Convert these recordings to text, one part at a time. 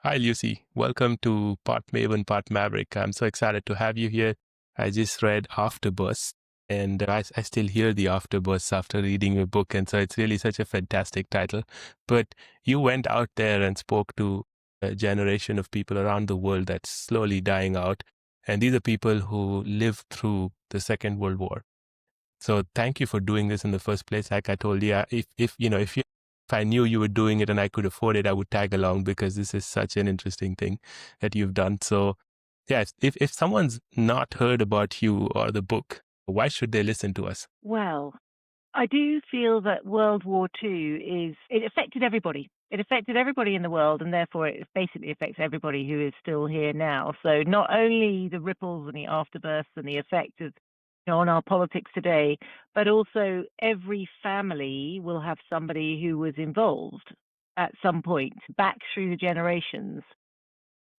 Hi, Lucy. Welcome to Part Maven, Part Maverick. I'm so excited to have you here. I just read Afterbursts, and I still hear the Afterbursts after reading your book, and so it's really such a fantastic title. But you went out there and spoke to a generation of people around the world that's slowly dying out, and these are people who lived through the Second World War. So thank you for doing this in the first place. Like I told you, if I knew you were doing it and I could afford it, I would tag along because this is such an interesting thing that you've done. So yeah, if someone's not heard about you or the book, why should they listen to us? Well, I do feel that World War II it affected everybody. It affected everybody in the world, and therefore it basically affects everybody who is still here now. So not only the ripples and the afterbursts and the effect of on our politics today, but also every family will have somebody who was involved at some point back through the generations.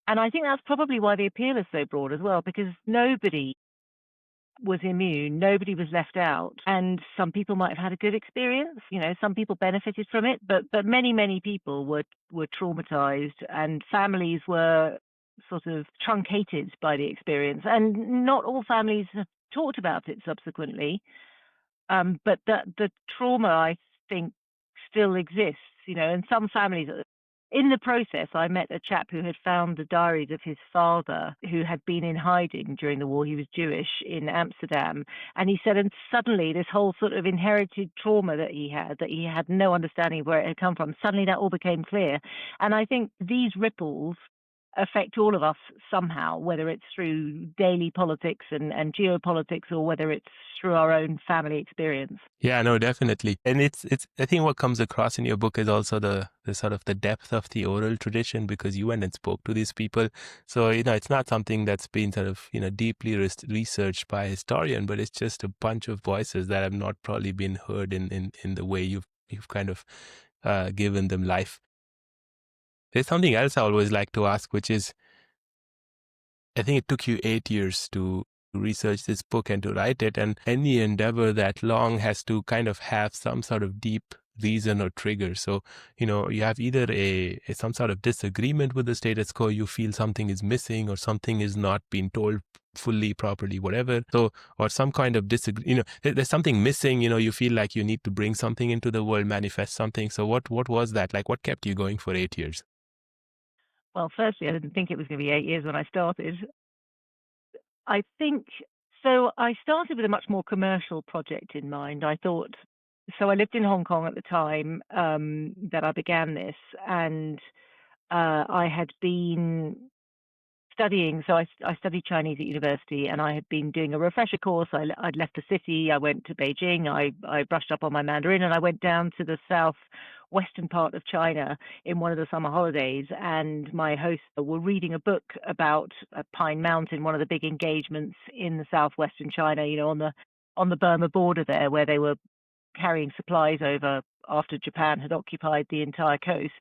And I think that's probably why the appeal is so broad as well, because nobody was immune, nobody was left out, and some people might have had a good experience. Some people benefited from it, but many people were traumatized, and families were sort of truncated by the experience. And not all families have talked about it subsequently, but the trauma, I think, still exists. And some families, in the process, I met a chap who had found the diaries of his father, who had been in hiding during the war. He was Jewish in Amsterdam. And he said, and suddenly this whole sort of inherited trauma that he had no understanding of where it had come from, suddenly that all became clear. And I think these ripples affect all of us somehow, whether it's through daily politics and geopolitics, or whether it's through our own family experience. Yeah, no, definitely. And it's I think what comes across in your book is also the sort of the depth of the oral tradition, because you went and spoke to these people. So, it's not something that's been sort of, deeply researched by a historian, but it's just a bunch of voices that have not probably been heard in the way you've kind of given them life. There's something else I always like to ask, which is, I think it took you 8 years to research this book and to write it. And any endeavor that long has to kind of have some sort of deep reason or trigger. So, you have either some sort of disagreement with the status quo, you feel something is missing or something is not being told fully, properly, whatever. So, or some kind of there's something missing, you feel like you need to bring something into the world, manifest something. So what was that? Like, what kept you going for 8 years? Well, firstly, I didn't think it was going to be 8 years when I started. I think so. I started with a much more commercial project in mind. I thought so. I lived in Hong Kong at the time that I began this, and I had been studying. So I studied Chinese at university, and I had been doing a refresher course. I'd left the city. I went to Beijing. I brushed up on my Mandarin, and I went down to the southwestern part of China in one of the summer holidays. And my hosts were reading a book about Pine Mountain, one of the big engagements in the southwestern China. On the Burma border there, where they were carrying supplies over after Japan had occupied the entire coast.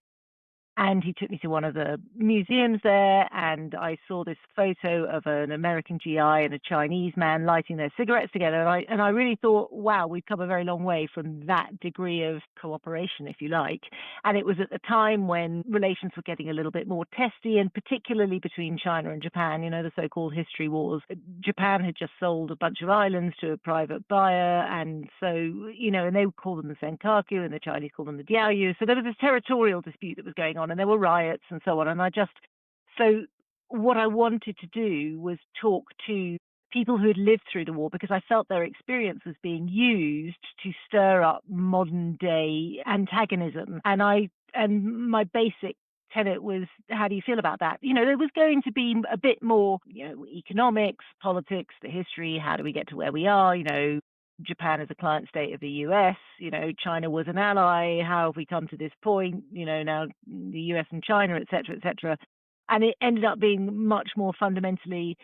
And he took me to one of the museums there, and I saw this photo of an American GI and a Chinese man lighting their cigarettes together. And I really thought, wow, we've come a very long way from that degree of cooperation, if you like. And it was at the time when relations were getting a little bit more testy, and particularly between China and Japan, the so-called history wars. Japan had just sold a bunch of islands to a private buyer, and so, and they would call them the Senkaku, and the Chinese called them the Diaoyu. So there was this territorial dispute that was going on, and there were riots and so on. And so what I wanted to do was talk to people who had lived through the war, because I felt their experience was being used to stir up modern day antagonism. And my basic tenet was, how do you feel about that? There was going to be a bit more, economics, politics, the history, how do we get to where we are, Japan is a client state of the US, China was an ally, how have we come to this point, now the US and China, et cetera, et cetera. And it ended up being much more fundamentally,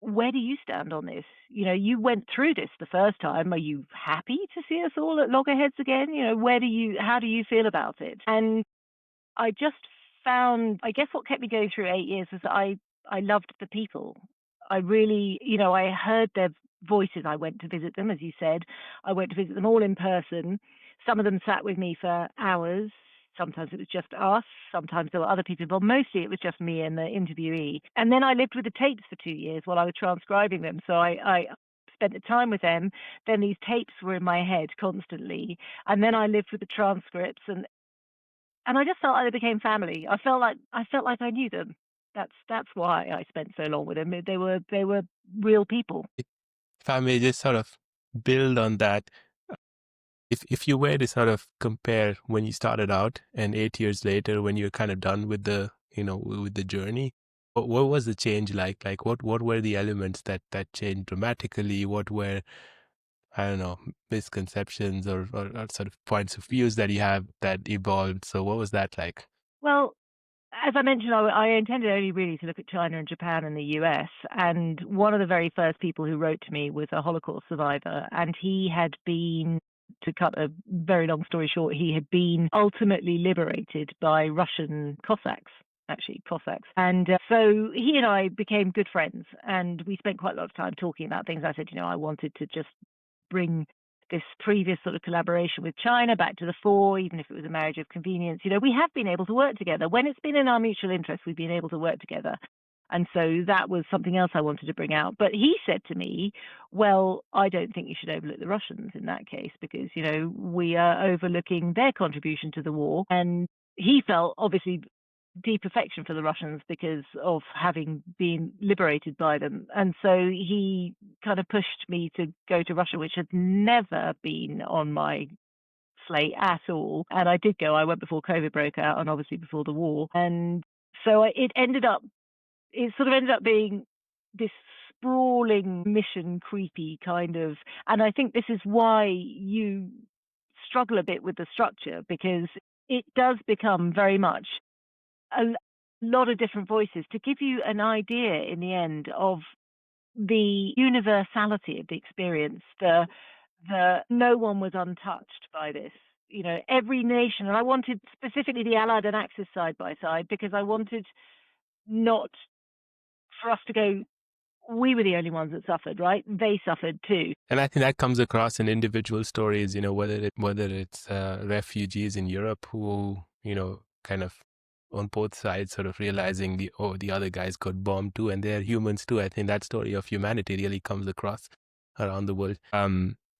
where do you stand on this? You went through this the first time. Are you happy to see us all at loggerheads again? How do you feel about it? And I just found, I guess what kept me going through 8 years was that I loved the people. I really, I heard their voices. I went to visit them, as you said. I went to visit them all in person. Some of them sat with me for hours. Sometimes it was just us. Sometimes there were other people involved. Mostly it was just me and the interviewee. And then I lived with the tapes for 2 years while I was transcribing them. So I spent the time with them. Then these tapes were in my head constantly. And then I lived with the transcripts, and I just felt like they became family. I felt like I knew them. That's why I spent so long with them. They were real people. If I may just sort of build on that, if you were to sort of compare when you started out and 8 years later when you're kind of done with the with the journey, what was the change like? Like what were the elements that changed dramatically? What were, I don't know, misconceptions or sort of points of views that you have that evolved? So what was that like? Well, as I mentioned, I intended only really to look at China and Japan and the US. And one of the very first people who wrote to me was a Holocaust survivor. And he had been, to cut a very long story short, he had been ultimately liberated by Russian Cossacks. Actually, Cossacks. And so he and I became good friends. And we spent quite a lot of time talking about things. I said, I wanted to just bring this previous sort of collaboration with China back to the fore, even if it was a marriage of convenience. We have been able to work together. When it's been in our mutual interest, we've been able to work together. And so that was something else I wanted to bring out. But he said to me, well, I don't think you should overlook the Russians in that case, because, we are overlooking their contribution to the war. And he felt obviously deep affection for the Russians because of having been liberated by them. And so he kind of pushed me to go to Russia, which had never been on my slate at all. And I did go. I went before COVID broke out and obviously before the war. And so it sort of ended up being this sprawling mission, creepy kind of, and I think this is why you struggle a bit with the structure, because it does become very much a lot of different voices to give you an idea in the end of the universality of the experience. The no one was untouched by this. Every nation, and I wanted specifically the Allied and Axis side by side, because I wanted not for us to go, we were the only ones that suffered, right? They suffered too. And I think that comes across in individual stories, whether it's refugees in Europe who, kind of on both sides sort of realizing the other guys got bombed too, and they're humans too. I think that story of humanity really comes across around the world.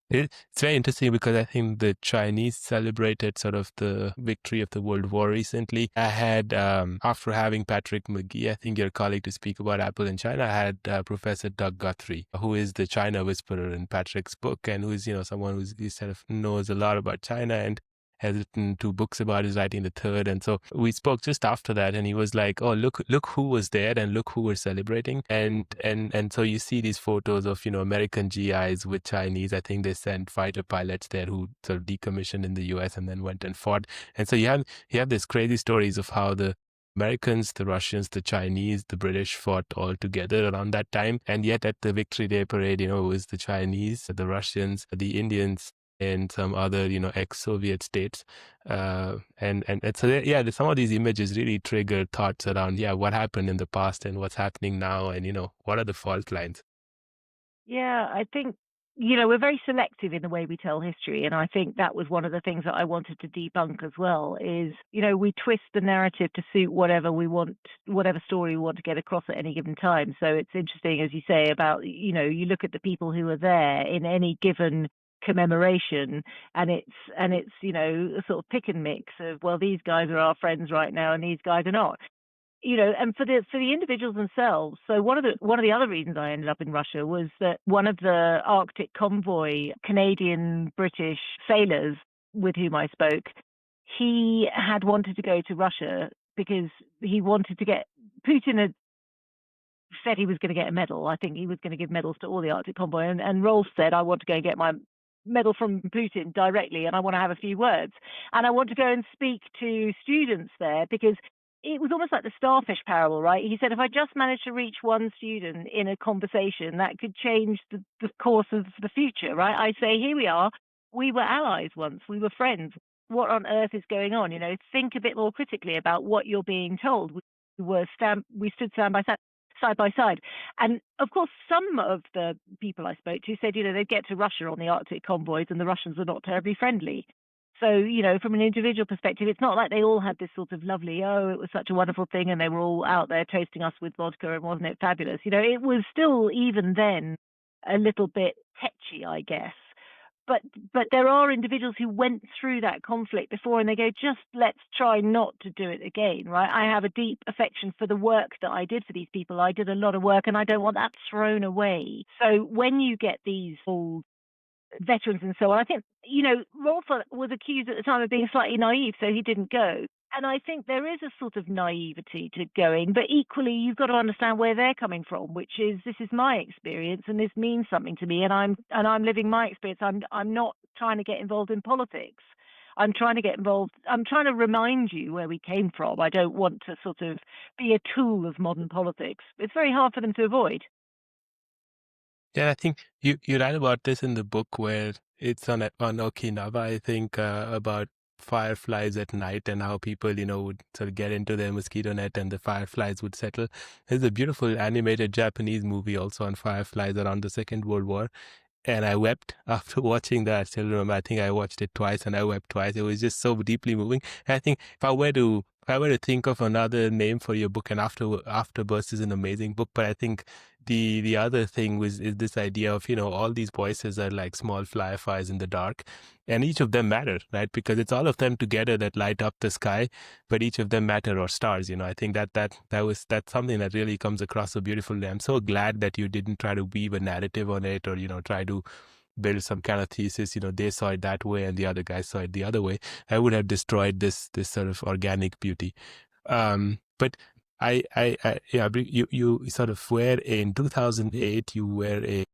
It's very interesting because I think the Chinese celebrated sort of the victory of the World War recently. I had, after having Patrick McGee, I think your colleague, to speak about Apple in China, I had Professor Doug Guthrie, who is the China whisperer in Patrick's book, and who is, someone who sort of knows a lot about China and has written 2 books about it, writing the third. And so we spoke just after that, and he was like, oh, look who was there and look who we're celebrating. And so you see these photos of, American GIs with Chinese. I think they sent fighter pilots there who sort of decommissioned in the US and then went and fought. And so you have these crazy stories of how the Americans, the Russians, the Chinese, the British fought all together around that time. And yet at the Victory Day parade, it was the Chinese, the Russians, the Indians, and some other, ex-Soviet states. And so, some of these images really trigger thoughts around, what happened in the past and what's happening now, and, what are the fault lines? Yeah, I think, we're very selective in the way we tell history. And I think that was one of the things that I wanted to debunk as well is, we twist the narrative to suit whatever we want, whatever story we want to get across at any given time. So it's interesting, as you say, about, you look at the people who are there in any given commemoration, and it's a sort of pick and mix of, well, these guys are our friends right now and these guys are not, and for the individuals themselves. So one of the other reasons I ended up in Russia was that one of the Arctic convoy Canadian British sailors with whom I spoke, he had wanted to go to Russia because he wanted to get, Putin had said he was going to get a medal. I think he was going to give medals to all the Arctic convoy, and Rolf said, I want to go and get my medal from Putin directly, and I want to have a few words, and I want to go and speak to students there, because it was almost like the starfish parable, right? He said, if I just managed to reach one student in a conversation, that could change the course of the future, right? I say, here we are. We were allies once. We were friends. What on earth is going on? Think a bit more critically about what you're being told. We stood side by side. And of course, some of the people I spoke to said, they'd get to Russia on the Arctic convoys and the Russians were not terribly friendly. So, from an individual perspective, it's not like they all had this sort of lovely, oh, it was such a wonderful thing, and they were all out there toasting us with vodka, and wasn't it fabulous? It was still, even then, a little bit tetchy, I guess. But there are individuals who went through that conflict before, and they go, just let's try not to do it again, right? I have a deep affection for the work that I did for these people. I did a lot of work, and I don't want that thrown away. So when you get these old veterans and so on, I think, Rolf was accused at the time of being slightly naive, so he didn't go. And I think there is a sort of naivety to going, but equally you've got to understand where they're coming from, which is, this is my experience and this means something to me, and I'm living my experience. I'm not trying to get involved in politics. I'm trying to get involved. I'm trying to remind you where we came from. I don't want to sort of be a tool of modern politics. It's very hard for them to avoid. Yeah, I think you write about this in the book where it's on Okinawa, I think, about fireflies at night and how people, would sort of get into their mosquito net and the fireflies would settle. There's a beautiful animated Japanese movie also on fireflies around the Second World War. And I wept after watching that. I still remember, I think I watched it twice and I wept twice. It was just so deeply moving. And I think if I were to think of another name for your book, and Afterbursts is an amazing book, but I think the other thing is this idea of, all these voices are like small fireflies in the dark, and each of them matter, right? Because it's all of them together that light up the sky, but each of them matter, or stars. I think that's something that really comes across so beautifully. I'm so glad that you didn't try to weave a narrative on it, or try to build some kind of thesis. They saw it that way and the other guys saw it the other way. I would have destroyed this sort of organic beauty. But yeah, you sort of were in 2008. You were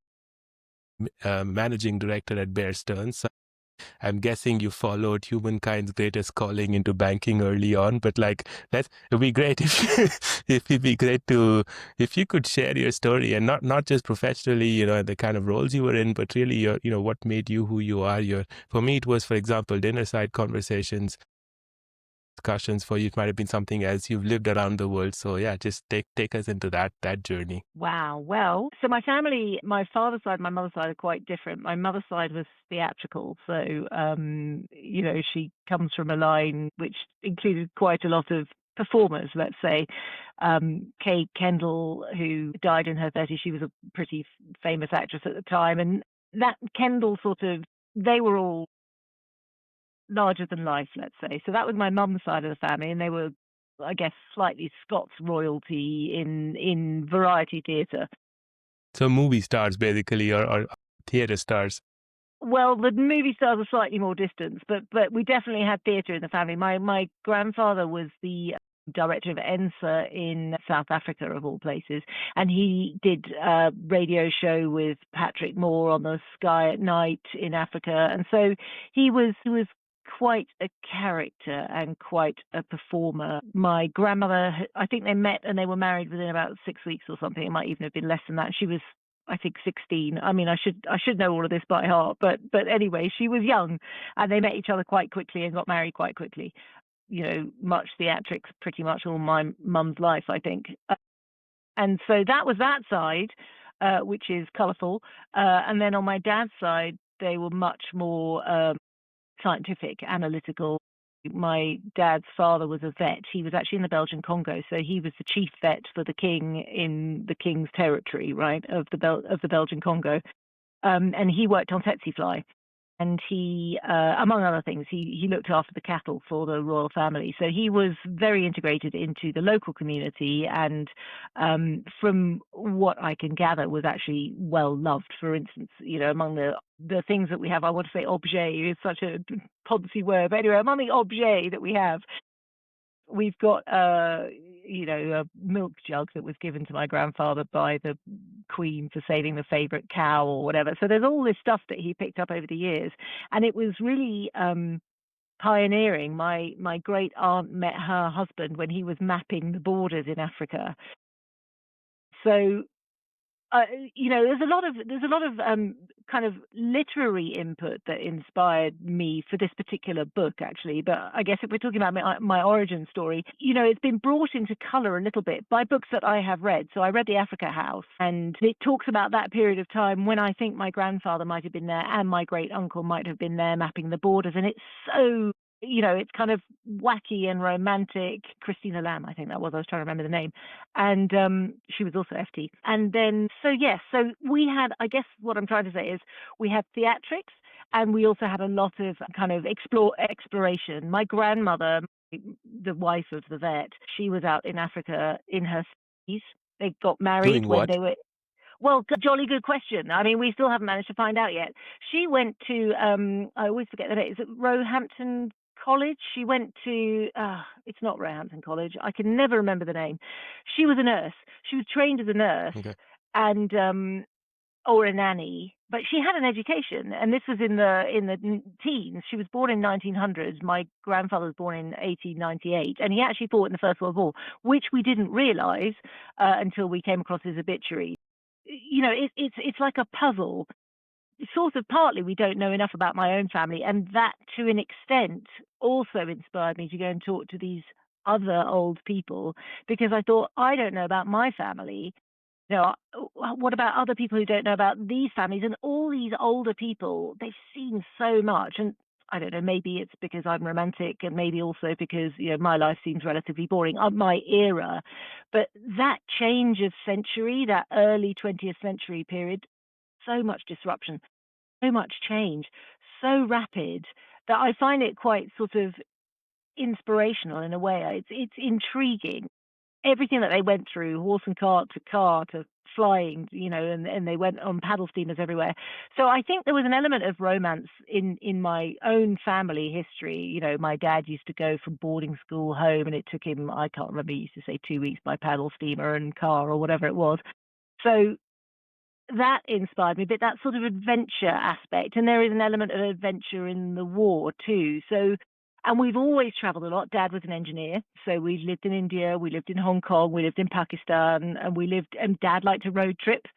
a managing director at Bear Stearns. I'm guessing you followed humankind's greatest calling into banking early on, but it'd be great if you could share your story, and not just professionally, the kind of roles you were in, but really what made you who you are. For me, it was, for example, dinner side conversations, discussions. For you, it might have been something else. You've lived around the world, so yeah, just take us into that journey. Wow. Well, so my family, my father's side, my mother's side are quite different. My mother's side was theatrical, so she comes from a line which included quite a lot of performers, let's say. Kay Kendall, who died in her 30s, she was a pretty famous actress at the time, and that Kendall they were all larger than life, let's say. So that was my mum's side of the family, and they were, I guess, slightly Scots royalty in variety theatre. So movie stars, basically, or theatre stars. Well, the movie stars are slightly more distant, but we definitely had theatre in the family. My grandfather was the director of ENSA in South Africa, of all places, and he did a radio show with Patrick Moore on the Sky at Night in Africa, and so he was quite a character and quite a performer. My grandmother, I think they met and they were married within about 6 weeks or something. It might even have been less than that. She was, I think, 16. I mean, I should know all of this by heart, but anyway, she was young, and they met each other quite quickly and got married quite quickly. Much theatrics, pretty much all my mum's life, I think. And so that was that side, which is colourful. And then on my dad's side, they were much more scientific, analytical. My dad's father was a vet. He was actually in the Belgian Congo, so he was the chief vet for the king in the king's territory, right, of the Belgian Congo. And he worked on tsetse fly, and he, among other things, he looked after the cattle for the royal family. So he was very integrated into the local community, and from what I can gather, was actually well loved. For instance, among the things that we have, I want to say objet is such a poncy word, but anyway, among the objet that we have, we've got a milk jug that was given to my grandfather by the Queen for saving the favorite cow or whatever. So there's all this stuff that he picked up over the years, and it was really pioneering. My great aunt met her husband when he was mapping the borders in Africa. So there's a lot of kind of literary input that inspired me for this particular book, actually. But I guess if we're talking about my origin story, it's been brought into color a little bit by books that I have read. So I read The Africa House, and it talks about that period of time when I think my grandfather might have been there and my great uncle might have been there mapping the borders. And it's so it's kind of wacky and romantic. Christina Lamb, I think that was. I was trying to remember the name. And she was also FT. And then, so yes, so we had, I guess what I'm trying to say is we had theatrics, and we also had a lot of kind of exploration. My grandmother, the wife of the vet, she was out in Africa in her 60s. They got married Doing when what? they were well, jolly good question. I mean, we still haven't managed to find out yet. She went to, I always forget the name, is it Roehampton College? She went to, it's not Roehampton College. I can never remember the name. She was a nurse. She was trained as a nurse, Okay. and or a nanny, but she had an education, and this was in the teens. She was born in 1900s. My grandfather was born in 1898, and he actually fought in the First World War, which we didn't realize until we came across his obituary. It's like a puzzle. Sort of partly we don't know enough about my own family, and that to an extent also inspired me to go and talk to these other old people, because I thought, I don't know about my family. What about other people who don't know about these families? And all these older people, they've seen so much. And I don't know, maybe it's because I'm romantic, and maybe also because, my life seems relatively boring, my era. But that change of century, that early 20th century period, so much disruption, so much change, so rapid, that I find it quite sort of inspirational in a way. It's intriguing. Everything that they went through, horse and cart to car to flying, and they went on paddle steamers everywhere. So I think there was an element of romance in my own family history. My dad used to go from boarding school home, and it took him, I can't remember, he used to say 2 weeks by paddle steamer and car or whatever it was. So that inspired me, but that sort of adventure aspect. And there is an element of adventure in the war too. So, and we've always traveled a lot. Dad was an engineer, so we lived in India, we lived in Hong Kong, we lived in Pakistan, and Dad liked to road trip.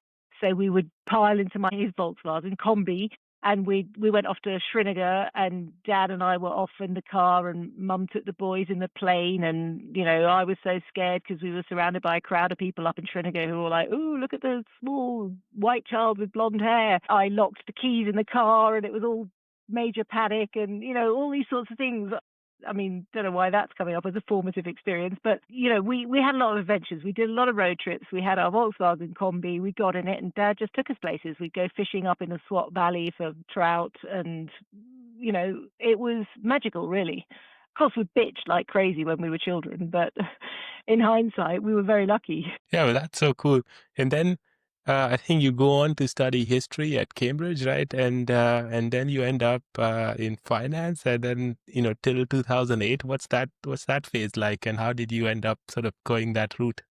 So we would pile into his Volkswagen Combi, and we went off to Srinagar, and Dad and I were off in the car, and Mum took the boys in the plane. And I was so scared because we were surrounded by a crowd of people up in Srinagar who were like, "Oh, look at the small white child with blonde hair." I locked the keys in the car, and it was all major panic, and all these sorts of things. I mean, don't know why that's coming up as a formative experience, but we had a lot of adventures. We did a lot of road trips. We had our Volkswagen Combi. We got in it, and Dad just took us places. We'd go fishing up in the Swat Valley for trout, and it was magical, really. Of course, we bitched like crazy when we were children, but in hindsight, we were very lucky. Yeah, well, that's so cool. And then I think you go on to study history at Cambridge, right? And then you end up in finance, and then till 2008. What's that phase like, and how did you end up sort of going that route?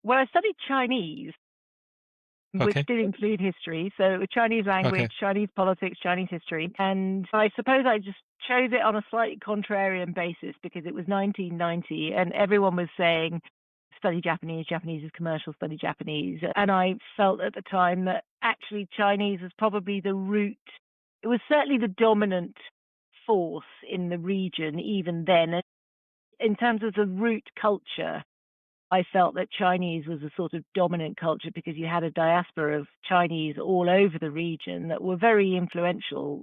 Well, I studied Chinese, which Okay. did include history. So Chinese language, Okay. Chinese politics, Chinese history. And I suppose I just chose it on a slightly contrarian basis because it was 1990, and everyone was saying, study Japanese, Japanese is commercial, study Japanese. And I felt at the time that actually Chinese was probably the route. It was certainly the dominant force in the region even then. And in terms of the root culture, I felt that Chinese was a sort of dominant culture because you had a diaspora of Chinese all over the region that were very influential.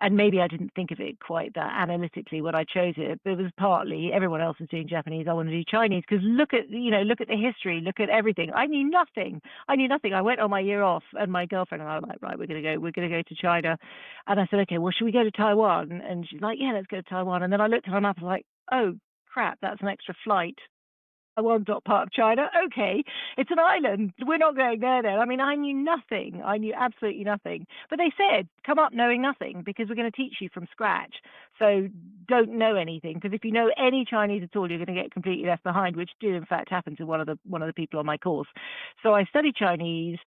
And maybe I didn't think of it quite that analytically when I chose it, but it was partly everyone else was doing Japanese. I wanted to do Chinese because look at the history, look at everything. I knew nothing. I went on my year off, and my girlfriend and I were like, right, we're going to go to China. And I said, okay, well, should we go to Taiwan? And she's like, yeah, let's go to Taiwan. And then I looked at my map and was like, oh crap, that's an extra flight. Taiwan's not part of China. Okay, it's an island. We're not going there then. I mean, I knew nothing. I knew absolutely nothing. But they said, come up knowing nothing because we're going to teach you from scratch. So don't know anything, because if you know any Chinese at all, you're going to get completely left behind, which did in fact happen to one of the people on my course. So I studied Chinese.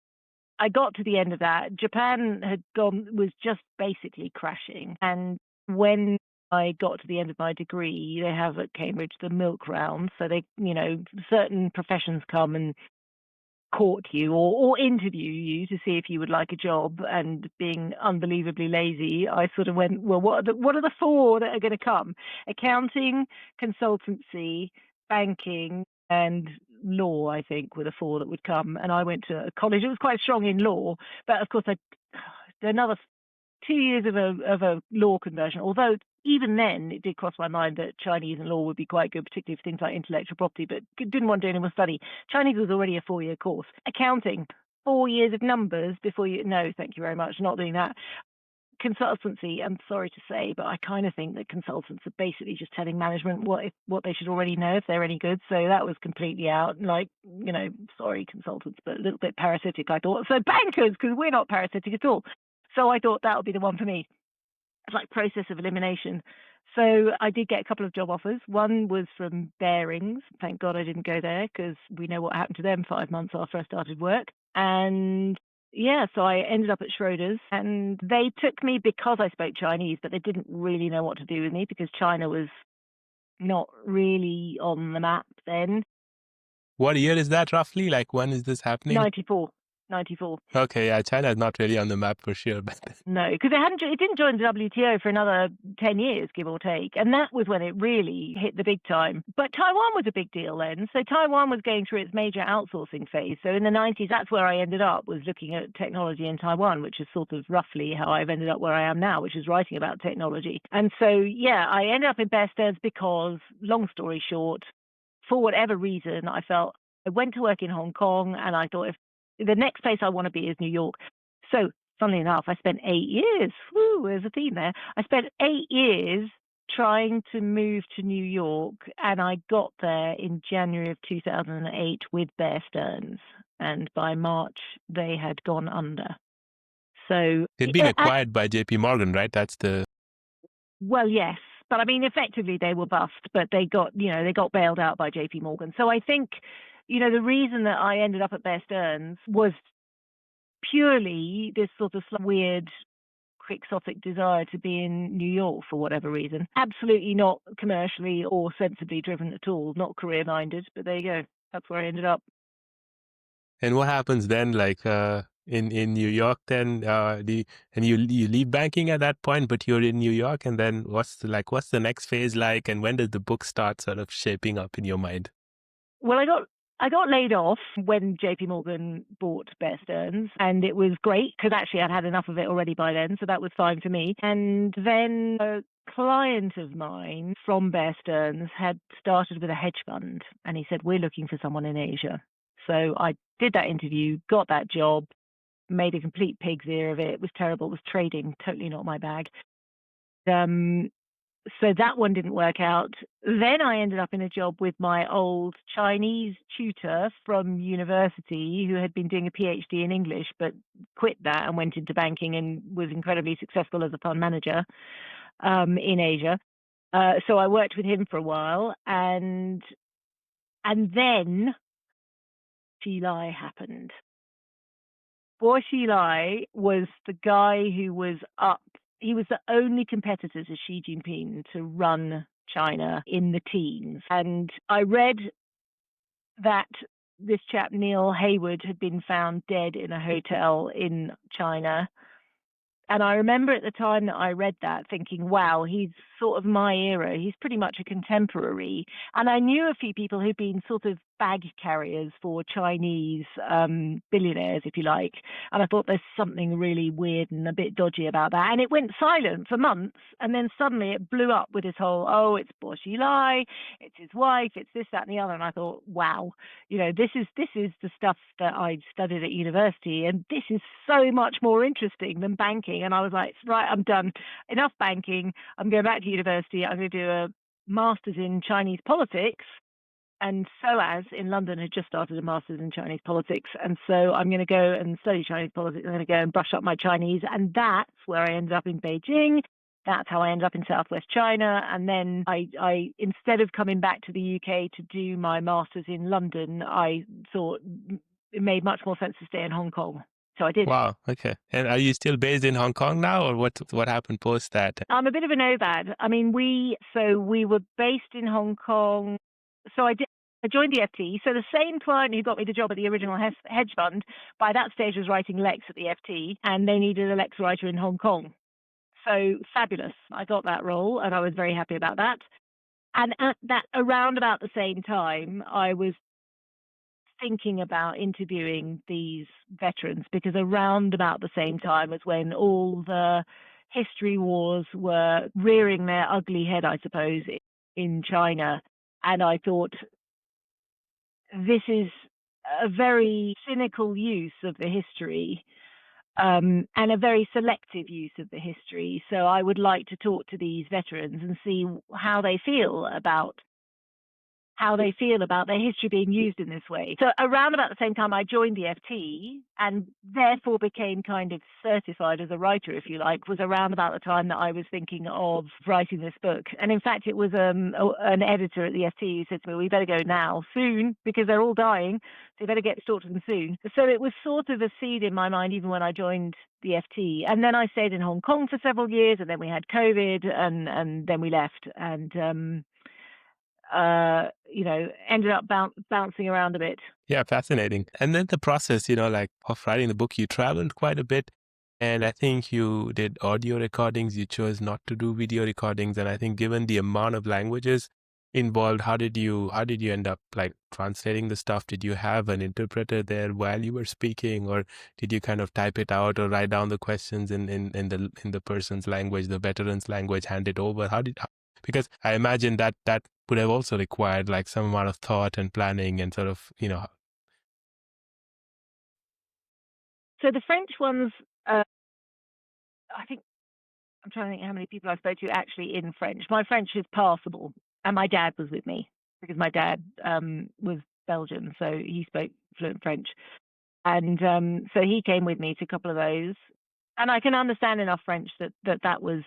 I got to the end of that. Japan was just basically crashing. And when I got to the end of my degree, they have at Cambridge the milk round. So certain professions come and court you or interview you to see if you would like a job, and being unbelievably lazy, I sort of went, well, what are the four that are going to come? Accounting, consultancy, banking, and law, I think, were the four that would come. And I went to college. It was quite strong in law, but of course, another 2 years of a law conversion, although even then it did cross my mind that Chinese and law would be quite good, particularly for things like intellectual property, but didn't want to do any more study. Chinese was already a 4-year course. Accounting, 4 years of numbers before you, no, thank you very much, not doing that. Consultancy, I'm sorry to say, but I kind of think that consultants are basically just telling management what they should already know if they're any good. So that was completely out. Like, sorry, consultants, but a little bit parasitic, I thought. So bankers, because we're not parasitic at all. So I thought that would be the one for me. It's like process of elimination. So I did get a couple of job offers. One was from Bearings. Thank God I didn't go there, because we know what happened to them 5 months after I started work. And yeah, so I ended up at Schroders, and they took me because I spoke Chinese, but they didn't really know what to do with me because China was not really on the map then. What year is that roughly? Like, when is this happening? 94. Okay, yeah, China is not really on the map for sure. No, because it didn't join the WTO for another 10 years, give or take. And that was when it really hit the big time. But Taiwan was a big deal then. So Taiwan was going through its major outsourcing phase. So in the 90s, that's where I ended up, was looking at technology in Taiwan, which is sort of roughly how I've ended up where I am now, which is writing about technology. And so, yeah, I ended up in Bear Stearns because, long story short, for whatever reason, I went to work in Hong Kong, and I thought, if the next place I want to be is New York. So funnily enough, I spent 8 years. Woo, there's a theme there. I spent 8 years trying to move to New York, and I got there in January of 2008 with Bear Stearns. And by March, they had gone under. So they'd been acquired by JP Morgan, right? That's the... Well, yes. But I mean, effectively, they were bust, but they got bailed out by JP Morgan. So I think, the reason that I ended up at Bear Stearns was purely this sort of weird quixotic desire to be in New York for whatever reason. Absolutely not commercially or sensibly driven at all, not career minded, but there you go. That's where I ended up. And what happens then, like in New York then? And you leave banking at that point, but you're in New York, and then what's the next phase like, and when does the book start sort of shaping up in your mind? Well, I got laid off when JP Morgan bought Bear Stearns, and it was great because actually I'd had enough of it already by then, so that was fine for me. And then a client of mine from Bear Stearns had started with a hedge fund, and he said, we're looking for someone in Asia. So I did that interview, got that job, made a complete pig's ear of it. It was terrible. It was trading, totally not my bag. So that one didn't work out. Then I ended up in a job with my old Chinese tutor from university, who had been doing a PhD in English, but quit that and went into banking and was incredibly successful as a fund manager in Asia. So I worked with him for a while, and then Xilai happened. Bo Xilai was the guy who was up. He was the only competitor to Xi Jinping to run China in the teens. And I read that this chap, Neil Hayward, had been found dead in a hotel in China. And I remember at the time that I read that thinking, wow, he's sort of my era. He's pretty much a contemporary. And I knew a few people who'd been sort of bag carriers for Chinese billionaires, if you like. And I thought there's something really weird and a bit dodgy about that. And it went silent for months. And then suddenly it blew up with this whole, oh, it's Bo Xilai, it's his wife, it's this, that, and the other. And I thought, wow, this is the stuff that I studied at university. And this is so much more interesting than banking. And I was like, right, I'm done. Enough banking. I'm going back to university. I'm going to do a master's in Chinese politics. And SOAS in London had just started a master's in Chinese politics. And so I'm going to go and study Chinese politics. I'm going to go and brush up my Chinese. And that's where I ended up in Beijing. That's how I ended up in Southwest China. And then I instead of coming back to the UK to do my master's in London, I thought it made much more sense to stay in Hong Kong. So I did. Wow. Okay. And are you still based in Hong Kong now, or what happened post that? I'm a bit of a nomad. I mean, we were based in Hong Kong. So I did. I joined the FT. So the same client who got me the job at the original hedge fund, by that stage was writing Lex at the FT, and they needed a Lex writer in Hong Kong. So fabulous. I got that role, and I was very happy about that. And at that, around about the same time, I was thinking about interviewing these veterans, because around about the same time was when all the history wars were rearing their ugly head, I suppose, in China. And I thought, this is a very cynical use of the history, and a very selective use of the history. So I would like to talk to these veterans and see how they feel about their history being used in this way. So around about the same time I joined the FT, and therefore became kind of certified as a writer, if you like, was around about the time that I was thinking of writing this book. And in fact, it was an editor at the FT who said to me, we better go now, soon, because they're all dying, so you better get to talk to them soon. So it was sort of a seed in my mind even when I joined the FT. And then I stayed in Hong Kong for several years, and then we had COVID, and then we left, and ended up bouncing around a bit. Yeah, fascinating. And then the process, like of writing the book, you traveled quite a bit. And I think you did audio recordings. You chose not to do video recordings. And I think given the amount of languages involved, how did you end up like translating the stuff? Did you have an interpreter there while you were speaking, or did you kind of type it out or write down the questions in the person's language, the veteran's language, hand it over? Because I imagine that would have also required like some amount of thought and planning and sort of, So the French ones, I think, I'm trying to think how many people I spoke to actually in French. My French is passable, and my dad was with me because my dad was Belgian, so he spoke fluent French. And so he came with me to a couple of those. And I can understand enough French that was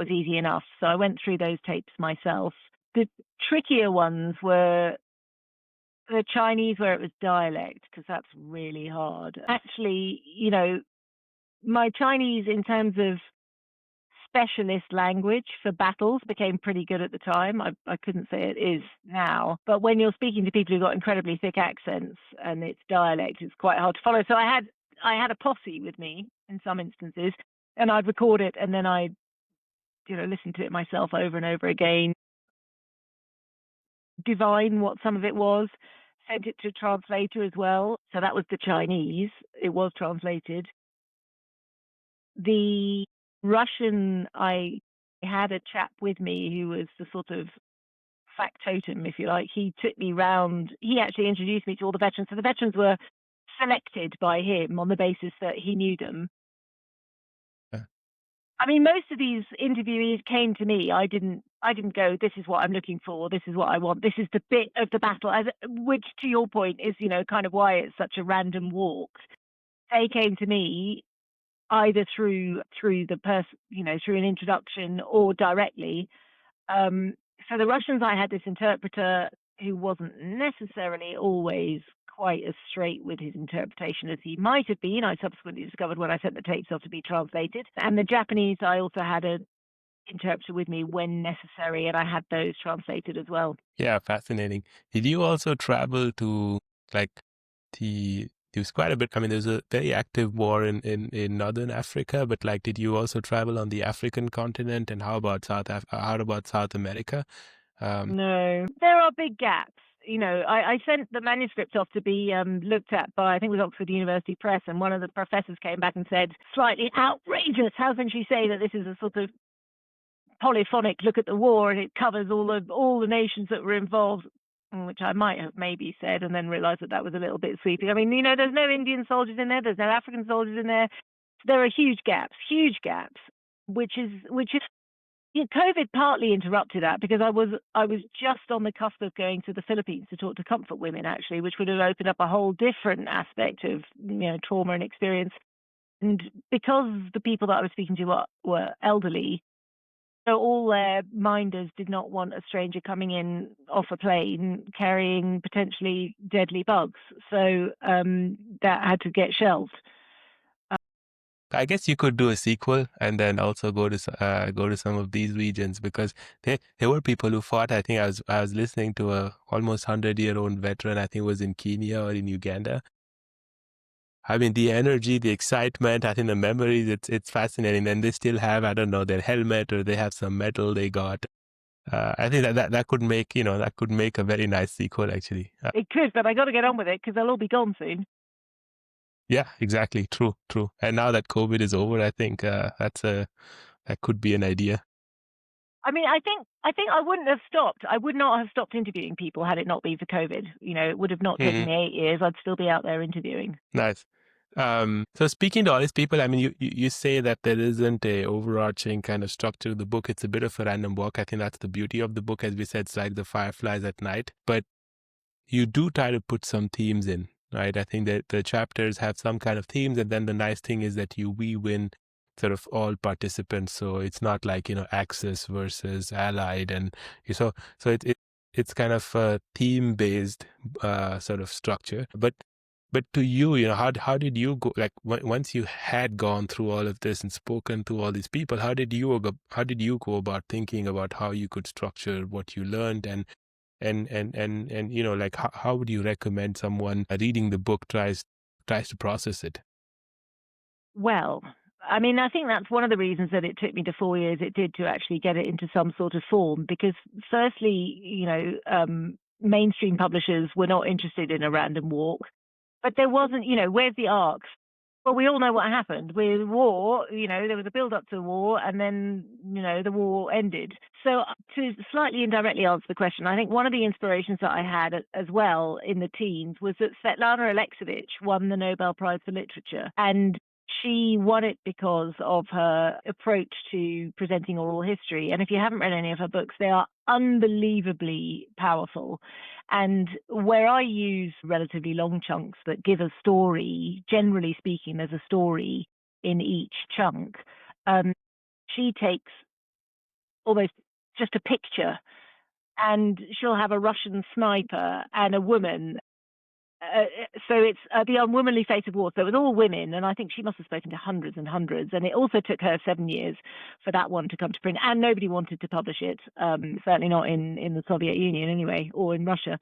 easy enough. So I went through those tapes myself. The trickier ones were the Chinese, where it was dialect, because that's really hard. Actually, my Chinese in terms of specialist language for battles became pretty good at the time. I couldn't say it is now, but when you're speaking to people who've got incredibly thick accents and it's dialect, it's quite hard to follow. So I had a posse with me in some instances, and I'd record it, and then I'd listen to it myself over and over again, divine what some of it was, sent it to translator as well. So that was the Chinese. It was translated. The Russian, I had a chap with me who was the sort of factotum, if you like. He took me round. He actually introduced me to all the veterans. So the veterans were selected by him on the basis that he knew them. Yeah. I mean, most of these interviewees came to me. I didn't go, this is what I'm looking for, this is what I want, this is the bit of the battle, which to your point is, kind of why it's such a random walk. They came to me either through the person, through an introduction or directly. So the Russians, I had this interpreter who wasn't necessarily always quite as straight with his interpretation as he might have been. I subsequently discovered when I sent the tapes off to be translated. And the Japanese, I also had an interpreter with me when necessary, and I had those translated as well. Yeah, fascinating. Did you also travel to like there was quite a bit. I mean, there's a very active war in Northern Africa, but like, did you also travel on the African continent? And how about South America? No, there are big gaps. I sent the manuscript off to be looked at by, I think it was Oxford University Press, and one of the professors came back and said, slightly outrageous, how can she say that this is a sort of polyphonic look at the war and it covers all the nations that were involved, which I might have maybe said, and then realized that was a little bit sweeping. I mean, there's no Indian soldiers in there, there's no African soldiers in there. There are huge gaps, which is COVID partly interrupted that, because I was just on the cusp of going to the Philippines to talk to comfort women, actually, which would have opened up a whole different aspect of trauma and experience. And because the people that I was speaking to were elderly, so all their minders did not want a stranger coming in off a plane carrying potentially deadly bugs. So that had to get shelved. I guess you could do a sequel and then also go to some of these regions, because there were people who fought. I think I was listening to a almost 100-year-old veteran. I think it was in Kenya or in Uganda. I mean, the energy, the excitement, I think the memories, it's fascinating. And they still have, I don't know, their helmet, or they have some medal they got. I think that could make, that could make a very nice sequel, actually. It could, but I got to get on with it because they'll all be gone soon. Yeah, exactly. True. And now that COVID is over, I think that could be an idea. I mean, I think I wouldn't have stopped. I would not have stopped interviewing people had it not been for COVID. It would have not taken me 8 years. I'd still be out there interviewing. Nice. So speaking to all these people, I mean, you say that there isn't a overarching kind of structure to the book. It's a bit of a random walk. I think that's the beauty of the book. As we said, it's like the fireflies at night. But you do try to put some themes in, right? I think that the chapters have some kind of themes, and then the nice thing is that you weave in sort of all participants. So it's not like, Axis versus Allied, and so it's kind of a theme-based sort of structure. But to you, how did you go? Like once you had gone through all of this and spoken to all these people, how did you go about thinking about how you could structure what you learned, and like how would you recommend someone reading the book tries to process it? Well, I mean, I think that's one of the reasons that it took me the 4 years it did to actually get it into some sort of form. Because firstly, mainstream publishers were not interested in a random walk, but there wasn't, where's the arcs? Well, we all know what happened with war. There was a build up to the war, and then, the war ended. So to slightly indirectly answer the question, I think one of the inspirations that I had as well in the teens was that Svetlana Alexievich won the Nobel Prize for Literature. And she won it because of her approach to presenting oral history. And if you haven't read any of her books, they are unbelievably powerful. And where I use relatively long chunks that give a story, generally speaking, there's a story in each chunk. She takes almost just a picture, and she'll have a Russian sniper and a woman. So it's The Unwomanly Face of War. So it was all women, and I think she must have spoken to hundreds and hundreds. And it also took her 7 years for that one to come to print, and nobody wanted to publish it. Certainly not in the Soviet Union anyway, or in Russia.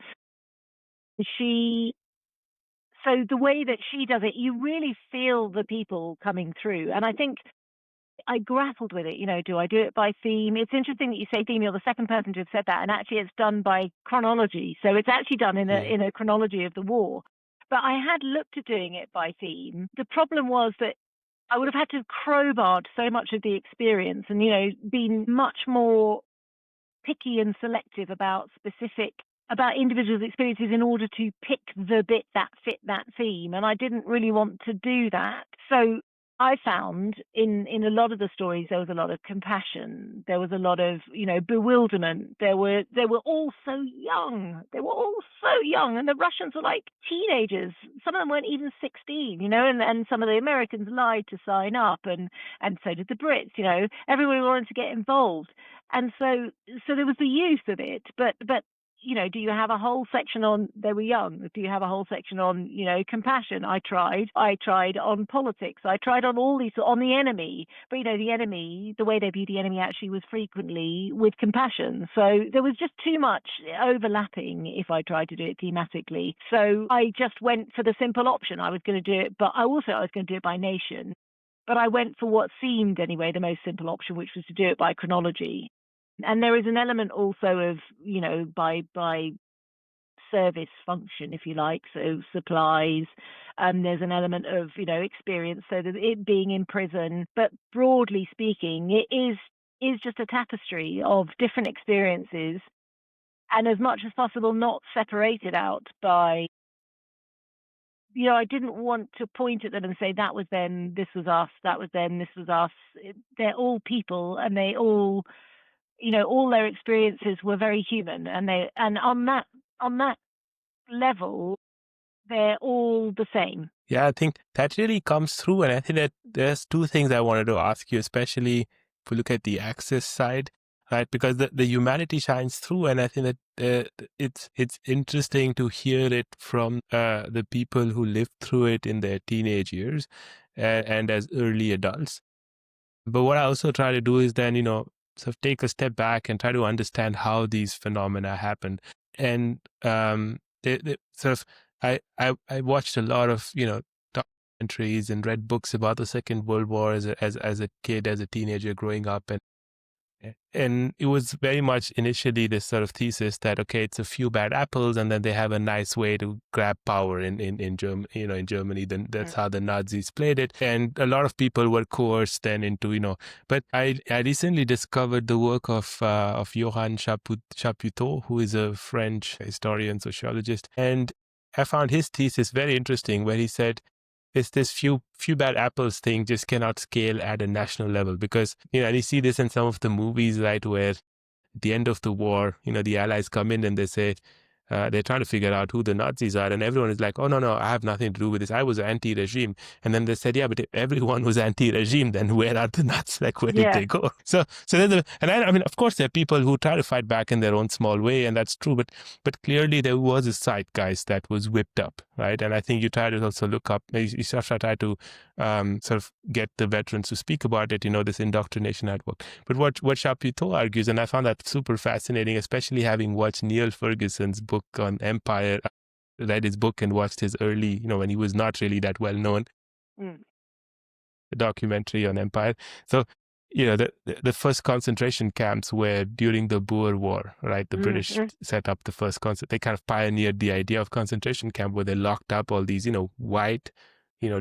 So the way that she does it, you really feel the people coming through. And I think I grappled with it. Do I do it by theme? It's interesting that you say theme. You're the second person to have said that. And actually, it's done by chronology. So it's actually done in a chronology of the war. But I had looked at doing it by theme. The problem was that I would have had to crowbar so much of the experience and, been much more picky and selective about individuals' experiences in order to pick the bit that fit that theme. And I didn't really want to do that. So I found in a lot of the stories, there was a lot of compassion. There was a lot of, bewilderment. They were all so young. And the Russians were like teenagers. Some of them weren't even 16, and some of the Americans lied to sign up, and so did the Brits, everybody wanted to get involved. And so there was the youth of it, but do you have a whole section on they were young? Do you have a whole section on, compassion? I tried on politics. I tried on all these, on the enemy. But, the enemy, the way they viewed the enemy actually was frequently with compassion. So there was just too much overlapping if I tried to do it thematically. So I just went for the simple option. I was going to do it, but I was going to do it by nation. But I went for what seemed, anyway, the most simple option, which was to do it by chronology. And there is an element also of, by service function, if you like, so supplies. There's an element of, experience, so that it being in prison. But broadly speaking, it is just a tapestry of different experiences, and as much as possible, not separated out by, I didn't want to point at them and say, that was them, this was us, that was them, this was us. They're all people, and they all... all their experiences were very human, and on that level, they're all the same. Yeah, I think that really comes through, and I think that there's two things I wanted to ask you, especially if we look at the Axis side, right? Because the humanity shines through, and I think that it's interesting to hear it from the people who lived through it in their teenage years, and as early adults. But what I also try to do is then, sort of take a step back and try to understand how these phenomena happen. And sort of, I watched a lot of, documentaries and read books about the Second World War as a kid, as a teenager growing up. And it was very much initially this sort of thesis that, okay, it's a few bad apples and then they have a nice way to grab power in Germany, in Germany. Then that's how the Nazis played it. And a lot of people were coerced then into, but I recently discovered the work of Johann Chapoutot, who is a French historian, sociologist. And I found his thesis very interesting, where he said, it's this few bad apples thing just cannot scale at a national level, because and you see this in some of the movies, right, where at the end of the war, the Allies come in and they say they're trying to figure out who the Nazis are, and everyone is like, oh no, I have nothing to do with this, I was anti-regime. And then they said, yeah, but if everyone was anti-regime, then where are the Nazis? Like, where did they go? So there's I mean, of course there are people who try to fight back in their own small way, and that's true, but clearly there was a zeitgeist that was whipped up, right? And I think you try to also look up, you try to sort of get the veterans to speak about it, this indoctrination network. But what Chapoutot argues, and I found that super fascinating, especially having watched Neil Ferguson's book on Empire, read his book and watched his early, when he was not really that well known, documentary on Empire. So, the first concentration camps were during the Boer War, right? The British set up the first they kind of pioneered the idea of concentration camp, where they locked up all these, white,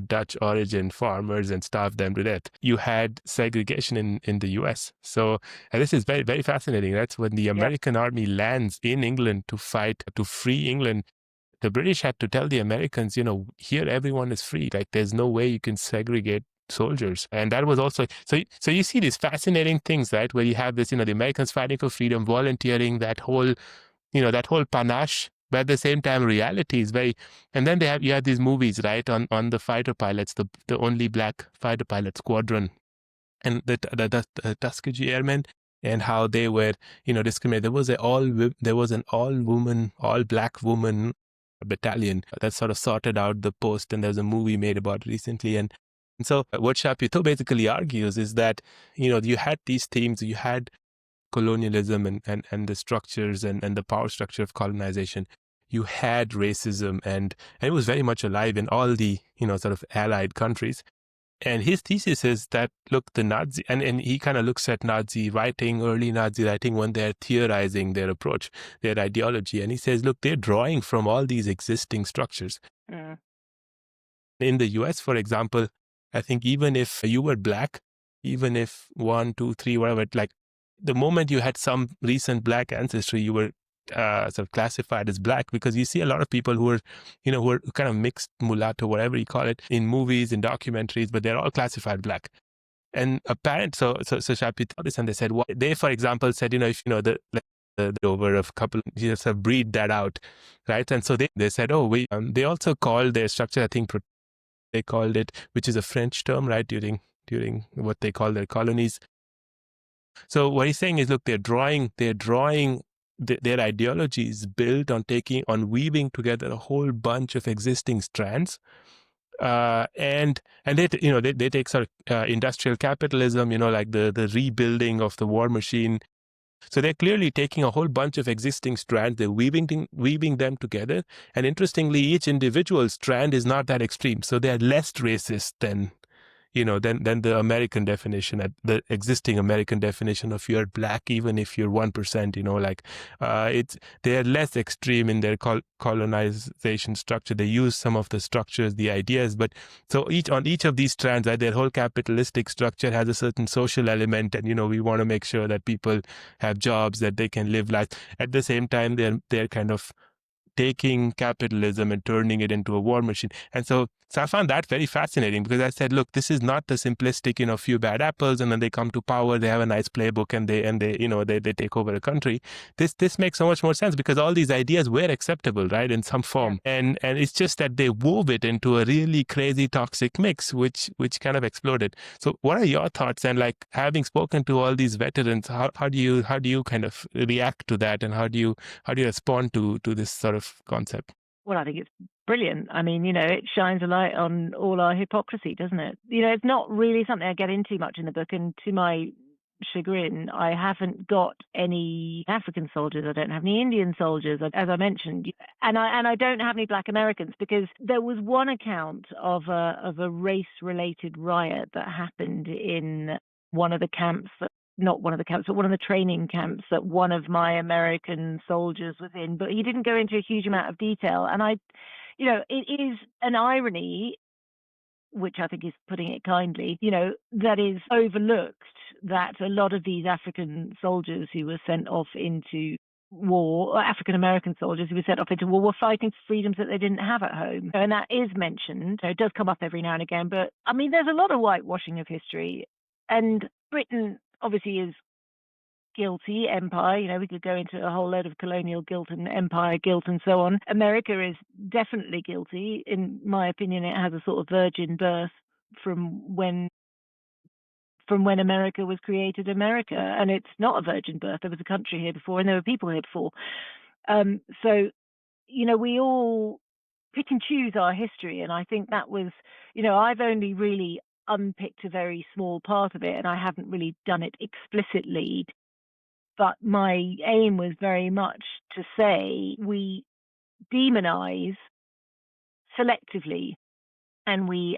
Dutch origin farmers and starved them to death. You had segregation in the US. So, and this is very, very fascinating. That's when the American army lands in England to fight to free England. The British had to tell the Americans, here everyone is free. Like, there's no way you can segregate soldiers. And that was also, so you see these fascinating things, right, where you have this, the Americans fighting for freedom, volunteering, that whole panache. But at the same time, reality is very, and then you have these movies, right, on the fighter pilots, the only black fighter pilot squadron, and the Tuskegee Airmen, and how they were, discriminated. There was an all black woman battalion that sort of sorted out the post, and there's a movie made about it recently. And so what Chapoutot basically argues is that, you had these themes, you had colonialism and the structures and the power structure of colonization. You had racism, and it was very much alive in all the, sort of allied countries. And his thesis is that, look, the Nazi, and he kind of looks at Nazi writing, early Nazi writing, when they're theorizing their approach, their ideology. And he says, look, they're drawing from all these existing structures. In the US, for example, I think even if you were black, even if 1, 2, 3, whatever, like, the moment you had some recent black ancestry, you were sort of classified as black, because you see a lot of people who are, who are kind of mixed mulatto, whatever you call it, in movies, in documentaries, but they're all classified black. And Chapoutot this, and they said, well, they, for example, said, if the over a couple, sort of breed that out, right? And so they said, they also called their structure, I think they called it, which is a French term, right, during what they call their colonies. So what he's saying is, look, they're drawing their ideology is built on weaving together a whole bunch of existing strands, and they take sort of industrial capitalism, like the rebuilding of the war machine. So they're clearly taking a whole bunch of existing strands, they're weaving them together, and interestingly, each individual strand is not that extreme, so they're less racist than the American definition, the existing American definition of you're black, even if you're 1%, they're less extreme in their colonization structure. They use some of the structures, the ideas, but so on each of these strands, right, their whole capitalistic structure has a certain social element, and we want to make sure that people have jobs, that they can live life. At the same time, they're kind of taking capitalism and turning it into a war machine. And so I found that very fascinating, because I said, look, this is not the simplistic, few bad apples, and then they come to power, they have a nice playbook, and they take over a country. This makes so much more sense, because all these ideas were acceptable, right, in some form. And it's just that they wove it into a really crazy toxic mix, which kind of exploded. So what are your thoughts? And like, having spoken to all these veterans, how do you kind of react to that, and how do you respond to this sort of concept? Well, I think it's brilliant. I mean, it shines a light on all our hypocrisy, doesn't it? It's not really something I get into much in the book, and to my chagrin, I haven't got any African soldiers. I don't have any Indian soldiers, as I mentioned, and I don't have any Black Americans, because there was one account of a race-related riot that happened in one of the camps not one of the camps, but one of the training camps that one of my American soldiers was in. But he didn't go into a huge amount of detail. And it is an irony, which I think is putting it kindly, that is overlooked, that a lot of these African soldiers who were sent off into war, or African American soldiers who were sent off into war, were fighting for freedoms that they didn't have at home. And that is mentioned. It does come up every now and again. But I mean, there's a lot of whitewashing of history. And Britain obviously is guilty empire. We could go into a whole load of colonial guilt and empire guilt and so on. America is definitely guilty. In my opinion, it has a sort of virgin birth from when America was created America. And it's not a virgin birth. There was a country here before, and there were people here before. So, we all pick and choose our history. And I think that was, I've only really unpicked a very small part of it, and I haven't really done it explicitly. But my aim was very much to say we demonize selectively, and we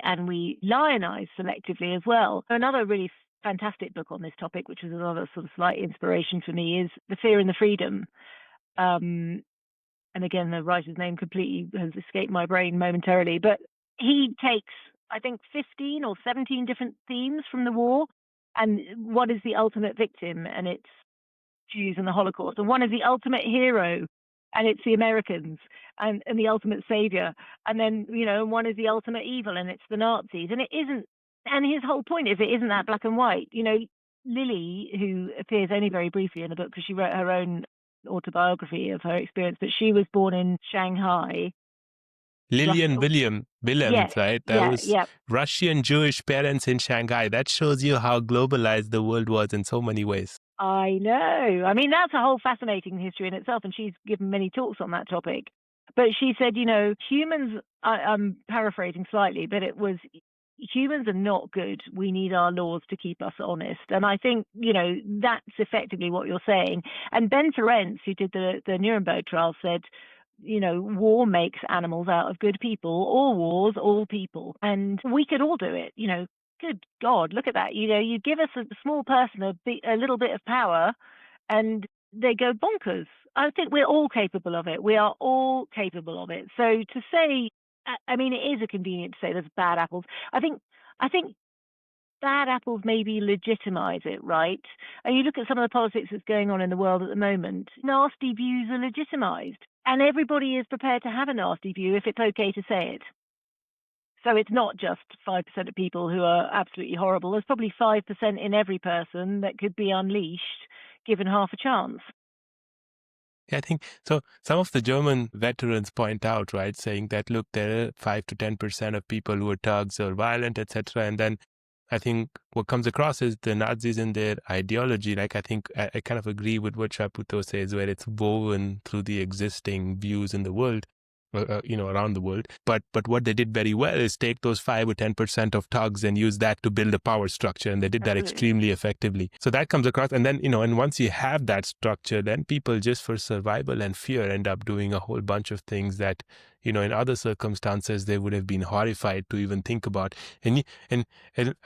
lionize selectively as well. Another really fantastic book on this topic, which was another sort of slight inspiration for me, is The Fear and the Freedom. And again, the writer's name completely has escaped my brain momentarily, but he takes, I think, 15 or 17 different themes from the war, and what is the ultimate victim, and it's Jews and the Holocaust, and one is the ultimate hero, and it's the Americans, and the ultimate savior, and then one is the ultimate evil, and it's the Nazis. And it isn't, and his whole point is, it isn't that black and white. Lily, who appears only very briefly in the book because she wrote her own autobiography of her experience, but she was born in Shanghai. Lillian Willems, yes, right? That was Russian Jewish parents in Shanghai. That shows you how globalized the world was in so many ways. I know. I mean, that's a whole fascinating history in itself, and she's given many talks on that topic. But she said, humans, I'm paraphrasing slightly, but it was, humans are not good. We need our laws to keep us honest. And I think, that's effectively what you're saying. And Ben Ferencz, who did the Nuremberg trial, said, war makes animals out of good people. All wars, all people. And we could all do it, Good God, look at that. You give us a small person a little bit of power and they go bonkers. I think we're all capable of it. We are all capable of it. So to say, I mean, it is convenient to say there's bad apples. I think bad apples maybe legitimize it, right? And you look at some of the politics that's going on in the world at the moment, nasty views are legitimized. And everybody is prepared to have a nasty view if it's okay to say it. So it's not just 5% of people who are absolutely horrible. There's probably 5% in every person that could be unleashed given half a chance. Yeah, I think so. Some of the German veterans point out, right, saying that, look, there are 5 to 10% of people who are thugs or violent, etc. And then I think what comes across is the Nazis and their ideology. Like, I think I kind of agree with what Chaputo says, where it's woven through the existing views in the world. Around the world. But what they did very well is take those 5 or 10% of thugs and use that to build a power structure. And they did that extremely effectively. So that comes across. And then, and once you have that structure, then people just for survival and fear end up doing a whole bunch of things that, in other circumstances, they would have been horrified to even think about. And I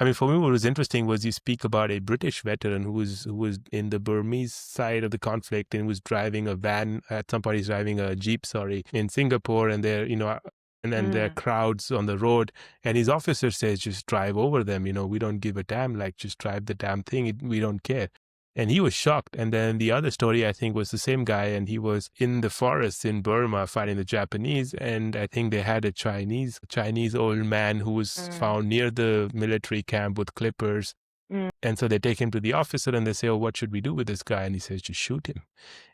mean, for me, what was interesting was you speak about a British veteran who was in the Burmese side of the conflict and was driving a van. At some point, he's driving a Jeep, in Singapore, and there, and then there are crowds on the road, and his officer says, just drive over them. We don't give a damn. Like, just drive the damn thing. We don't care. And he was shocked. And then the other story, I think, was the same guy, and he was in the forests in Burma fighting the Japanese, and I think they had a Chinese old man who was found near the military camp with clippers. And so they take him to the officer and they say, oh, what should we do with this guy? And he says, just shoot him.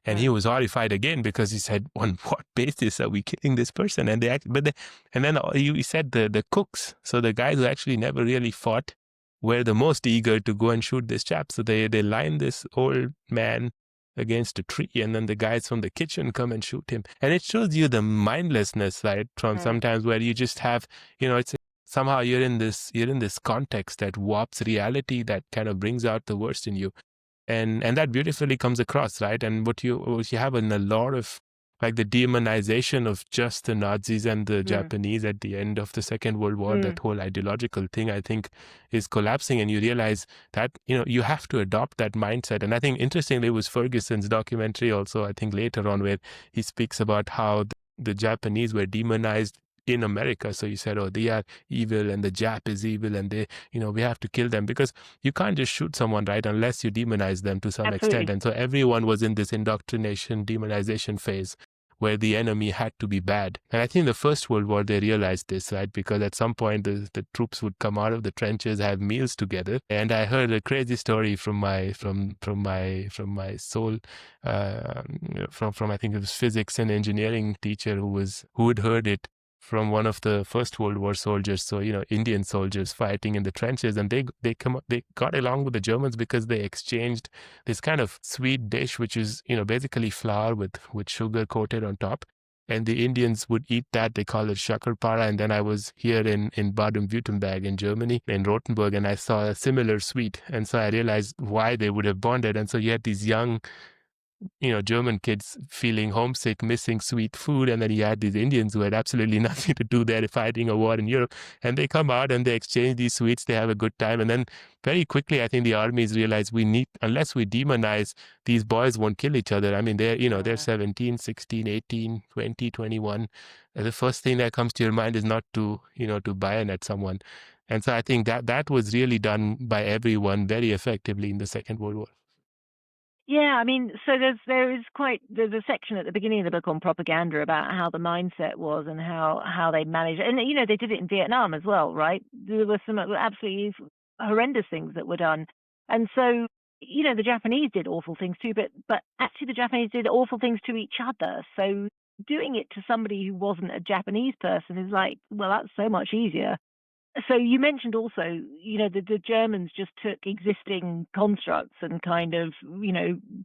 And he was horrified again because he said, on what basis are we killing this person? And then he said the cooks, so the guys who actually never really fought, were the most eager to go and shoot this chap. So they line this old man against a tree, and then the guys from the kitchen come and shoot him. And it shows you the mindlessness, right, from sometimes where you just have, it's somehow you're in this context that warps reality, that kind of brings out the worst in you. And that beautifully comes across, right? And what you have in a lot of, like, the demonization of just the Nazis and the Japanese at the end of the Second World War, that whole ideological thing, I think, is collapsing. And you realize that, you have to adopt that mindset. And I think, interestingly, it was Ferguson's documentary also, I think later on, where he speaks about how the Japanese were demonized in America. So you said, oh, they are evil and the Jap is evil and they, we have to kill them, because you can't just shoot someone, right, unless you demonize them to some extent. And so everyone was in this indoctrination, demonization phase where the enemy had to be bad. And I think in the First World War, they realized this, right? Because at some point, the troops would come out of the trenches, have meals together. And I heard a crazy story from my soul, from I think it was physics and engineering teacher who had heard it from one of the First World War soldiers, so Indian soldiers fighting in the trenches, and they got along with the Germans because they exchanged this kind of sweet dish, which is basically flour with sugar coated on top, and the Indians would eat that. They call it Shakarpara. And then I was here in Baden-Württemberg in Germany, in Rothenburg, and I saw a similar sweet, and so I realized why they would have bonded. And so you had these young German kids feeling homesick, missing sweet food. And then you had these Indians who had absolutely nothing to do there, fighting a war in Europe. And they come out and they exchange these sweets. They have a good time. And then very quickly, I think the armies realize unless we demonize, these boys won't kill each other. I mean, they're 17, 16, 18, 20, 21. And the first thing that comes to your mind is not to bayonet someone. And so I think that was really done by everyone very effectively in the Second World War. Yeah, I mean, so there's a section at the beginning of the book on propaganda about how the mindset was and how they managed, and they did it in Vietnam as well, right? There were some absolutely horrendous things that were done, and so the Japanese did awful things too, but actually the Japanese did awful things to each other. So doing it to somebody who wasn't a Japanese person is like, well, that's so much easier. So you mentioned also, the Germans just took existing constructs and kind of,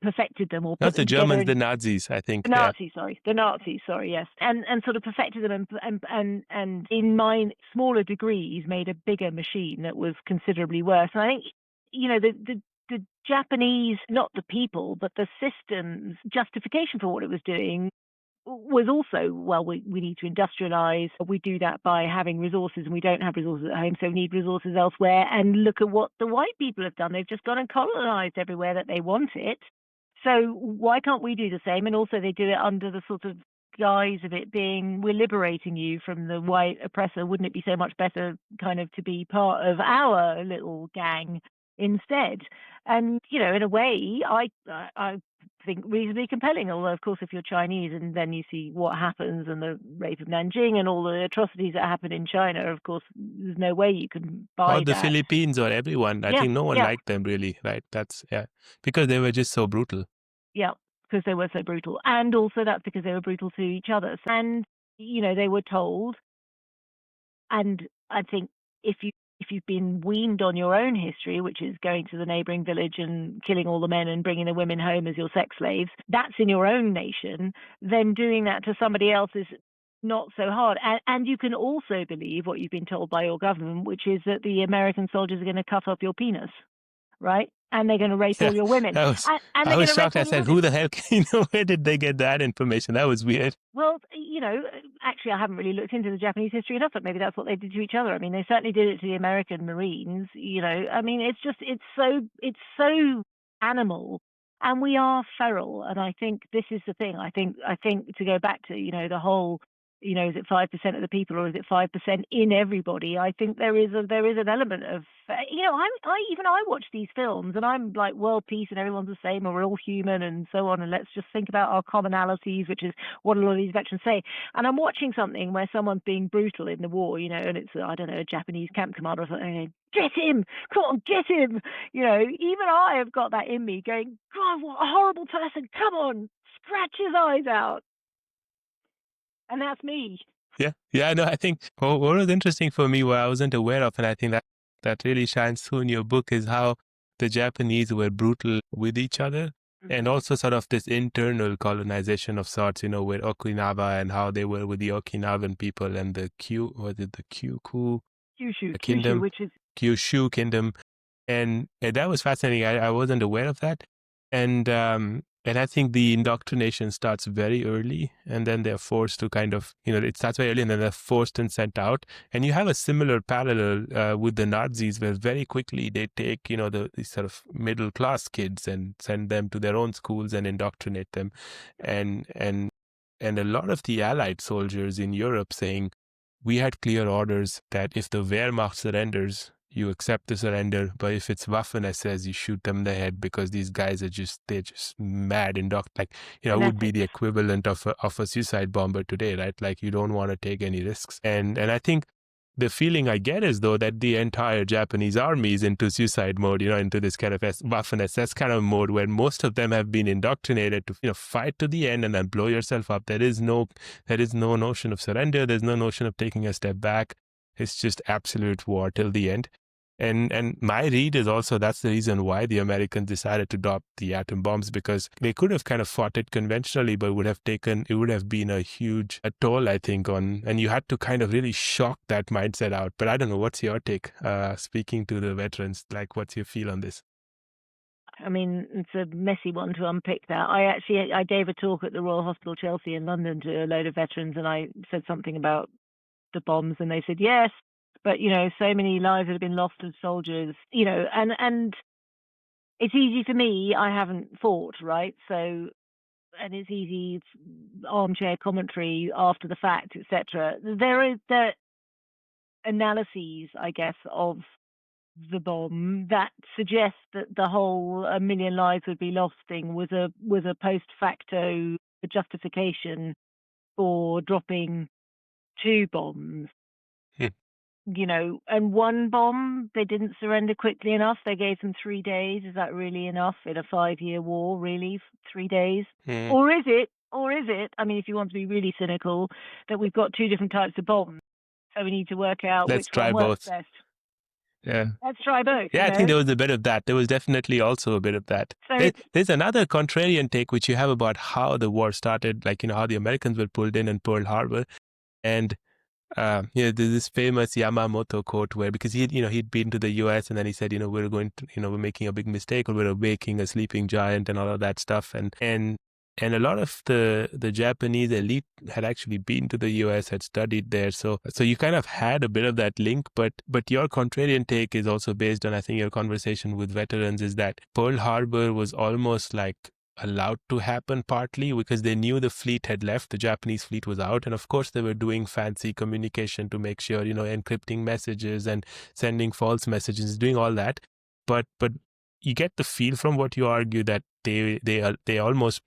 perfected them or put not them the Germans, together. The Nazis, I think. The Nazis, sorry, yes, and sort of perfected them and in smaller degrees made a bigger machine that was considerably worse. And I think, the Japanese, not the people, but the system's justification for what it was doing was also, well, we need to industrialize. We do that by having resources, and we don't have resources at home, so we need resources elsewhere. And look at what the white people have done. They've just gone and colonized everywhere that they want it. So why can't we do the same? And also they do it under the sort of guise of it being, we're liberating you from the white oppressor. Wouldn't it be so much better kind of to be part of our little gang instead? And, in a way, I think reasonably compelling, although of course if you're Chinese and then you see what happens and the rape of Nanjing and all the atrocities that happen in China, of course there's no way you can buy or the that. Philippines or everyone. I think no one liked them really, right? That's because they were just so brutal. Yeah, because they were so brutal, and also that's because they were brutal to each other. And they were told, and I think if you've been weaned on your own history, which is going to the neighboring village and killing all the men and bringing the women home as your sex slaves, that's in your own nation, then doing that to somebody else is not so hard. And you can also believe what you've been told by your government, which is that the American soldiers are going to cut off your penis, right? And they're going to rape all your women. I was shocked. I said, who the hell, where did they get that information? That was weird. Well, actually, I haven't really looked into the Japanese history enough, but maybe that's what they did to each other. I mean, they certainly did it to the American Marines, I mean, it's so animal, and we are feral. And I think this is the thing. I think to go back to, the whole, is it 5% of the people or is it 5% in everybody? I think there is an element of, I watch these films and I'm like, world peace and everyone's the same and we're all human and so on. And let's just think about our commonalities, which is what a lot of these veterans say. And I'm watching something where somene's being brutal in the war, and it's, I don't know, a Japanese camp commander or something, get him, come on, get him. Even I have got that in me going, God, what a horrible person. Come on, scratch his eyes out. And that's me. Yeah, no, I think what was interesting for me, what I wasn't aware of, and I think that really shines through in your book, is how the Japanese were brutal with each other. and also sort of this internal colonization of sorts, with Okinawa and how they were with the Okinawan people and the Kyushu, kingdom, which is Kyushu kingdom, and that was fascinating. I wasn't aware of that, and I think the indoctrination starts very early, and then they're forced to kind of, it starts very early, and then they're forced and sent out. And you have a similar parallel with the Nazis, where very quickly they take, these sort of middle class kids and send them to their own schools and indoctrinate them, and a lot of the Allied soldiers in Europe saying, we had clear orders that if the Wehrmacht surrenders, you accept the surrender, but if it's Waffen-SS, you shoot them in the head, because these guys they're just mad and would be fanatics. the equivalent of a suicide bomber today, right? Like, you don't want to take any risks. And I think the feeling I get is, though, that the entire Japanese army is into suicide mode, into this kind of Waffen-SS kind of mode, where most of them have been indoctrinated to, fight to the end and then blow yourself up. There is no notion of surrender. There's no notion of taking a step back. It's just absolute war till the end. And my read is also that's the reason why the Americans decided to drop the atom bombs, because they could have kind of fought it conventionally, but it would have been a huge toll, I think, and you had to kind of really shock that mindset out. But I don't know, what's your take, speaking to the veterans, like, what's your feel on this? I mean, it's a messy one to unpick that. I gave a talk at the Royal Hospital Chelsea in London to a load of veterans, and I said something about the bombs, and they said yes, but so many lives have been lost as soldiers, and it's easy for me. I haven't fought, right? So, and it's easy, it's armchair commentary after the fact, etc. There are analyses, I guess, of the bomb that suggests that the whole "a million lives would be lost" thing was a post facto justification for dropping 2 bombs. And 1 bomb, they didn't surrender quickly enough. They gave them 3 days. Is that really enough in a 5-year war? Really, 3 days? Or is it? I mean, if you want to be really cynical, that we've got 2 different types of bombs, so we need to work out Let's which try one works both. best. Yeah. Let's try both. Yeah, I think there was a bit of that. There was definitely also a bit of that. So There's another contrarian take which you have about how the war started, like, how the Americans were pulled in Pearl Harbor. And there's this famous Yamamoto quote where, because he'd been to the US, and then he said, we're making a big mistake, or we're making a sleeping giant and all of that stuff. And a lot of the Japanese elite had actually been to the US, had studied there. So you kind of had a bit of that link, but your contrarian take is also based on, I think, your conversation with veterans, is that Pearl Harbor was almost like allowed to happen, partly because they knew the fleet had left, the Japanese fleet was out, and of course they were doing fancy communication to make sure, encrypting messages and sending false messages, doing all that. But you get the feel from what you argue that they almost,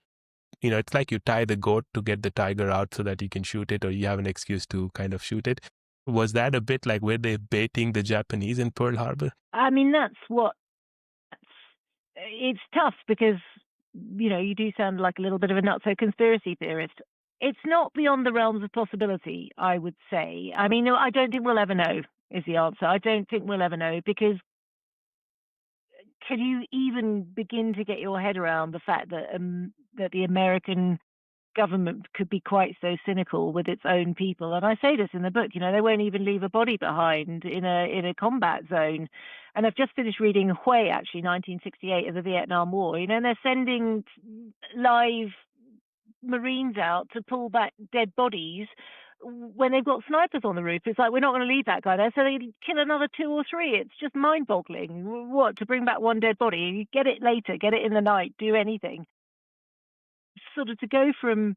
it's like you tie the goat to get the tiger out so that you can shoot it, or you have an excuse to kind of shoot it. Was that a bit like, were they baiting the Japanese in Pearl Harbor? I mean, it's tough, because you do sound like a little bit of a nutso conspiracy theorist. It's not beyond the realms of possibility, I would say. I mean, I don't think we'll ever know, is the answer. I don't think we'll ever know, because can you even begin to get your head around the fact that that the American government could be quite so cynical with its own people? And I say this in the book, they won't even leave a body behind in a combat zone. And I've just finished reading Hui, actually, 1968, of the Vietnam War, and they're sending live Marines out to pull back dead bodies when they've got snipers on the roof. It's like, we're not going to leave that guy there, so they kill another 2 or 3. It's just mind-boggling. What, to bring back 1 dead body? Get it later, get it in the night, do anything. Sort of to go from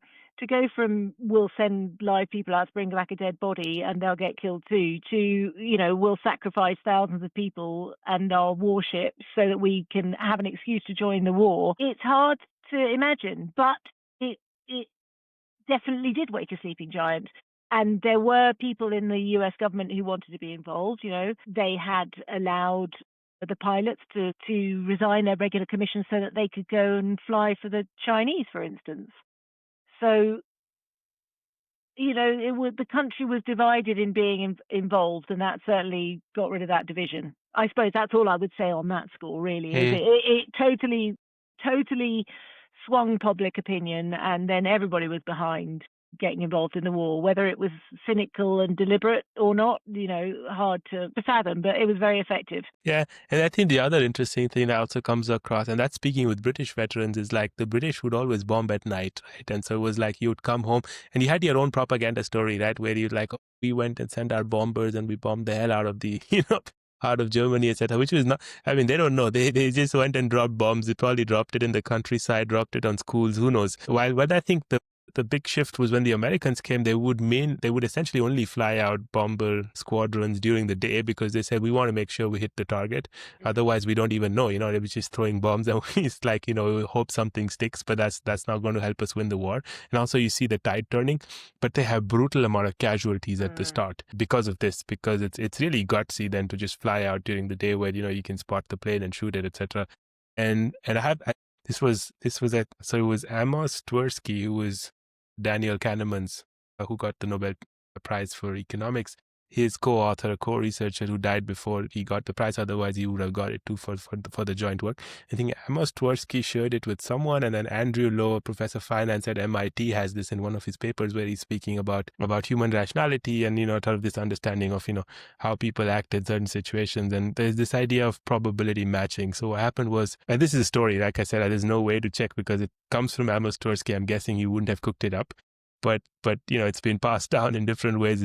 we'll send live people out to bring back a dead body and they'll get killed too, to we'll sacrifice thousands of people and our warships so that we can have an excuse to join the war. It's hard to imagine, but it definitely did wake a sleeping giant. And there were people in the US government who wanted to be involved. They had allowed the pilots to resign their regular commissions so that they could go and fly for the Chinese, for instance. So, the country was divided in being involved, and that certainly got rid of that division. I suppose that's all I would say on that score, really. Is it totally totally swung public opinion, and then everybody was behind getting involved in the war, whether it was cynical and deliberate or not, hard to fathom, but it was very effective. Yeah, and I think the other interesting thing that also comes across, and that's speaking with British veterans, is like the British would always bomb at night, right? And so it was like you would come home and you had your own propaganda story, right? Where you'd like, oh, we went and sent our bombers and we bombed the hell out of the, out of Germany, etc. Which was not, I mean, they don't know. They just went and dropped bombs. They probably dropped it in the countryside, dropped it on schools, who knows. But I think the big shift was when the Americans came, they would essentially only fly out bomber squadrons during the day because they said, we want to make sure we hit the target. Otherwise, we don't even know, they were just throwing bombs and it's like, we hope something sticks, but that's not going to help us win the war. And also you see the tide turning, but they have brutal amount of casualties at the start because of this, because it's really gutsy then to just fly out during the day where, you can spot the plane and shoot it, etc. And this was so it was Amos Tversky, who was Daniel Kahneman's, who got the Nobel Prize for economics, his co-author, co-researcher who died before he got the prize. Otherwise, he would have got it too for the joint work. I think Amos Tversky shared it with someone, and then Andrew Lowe, a professor of finance at MIT, has this in one of his papers where he's speaking about human rationality and sort of this understanding of how people act in certain situations. And there's this idea of probability matching. So what happened was, and this is a story, like I said, there's no way to check because it comes from Amos Tversky. I'm guessing he wouldn't have cooked it up, but it's been passed down in different ways.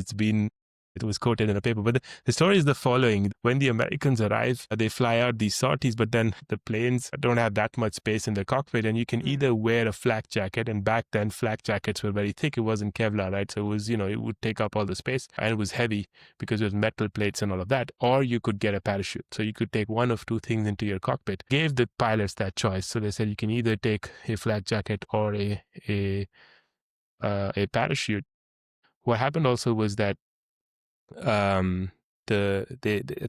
It was quoted in a paper. But the story is the following. When the Americans arrive, they fly out these sorties, but then the planes don't have that much space in the cockpit, and you can either wear a flak jacket, and back then flak jackets were very thick. It wasn't Kevlar, right? So it was, it would take up all the space, and it was heavy because it was metal plates and all of that. Or you could get a parachute. So you could take one of two things into your cockpit. Gave the pilots that choice. So they said you can either take a flak jacket or a parachute. What happened also was that at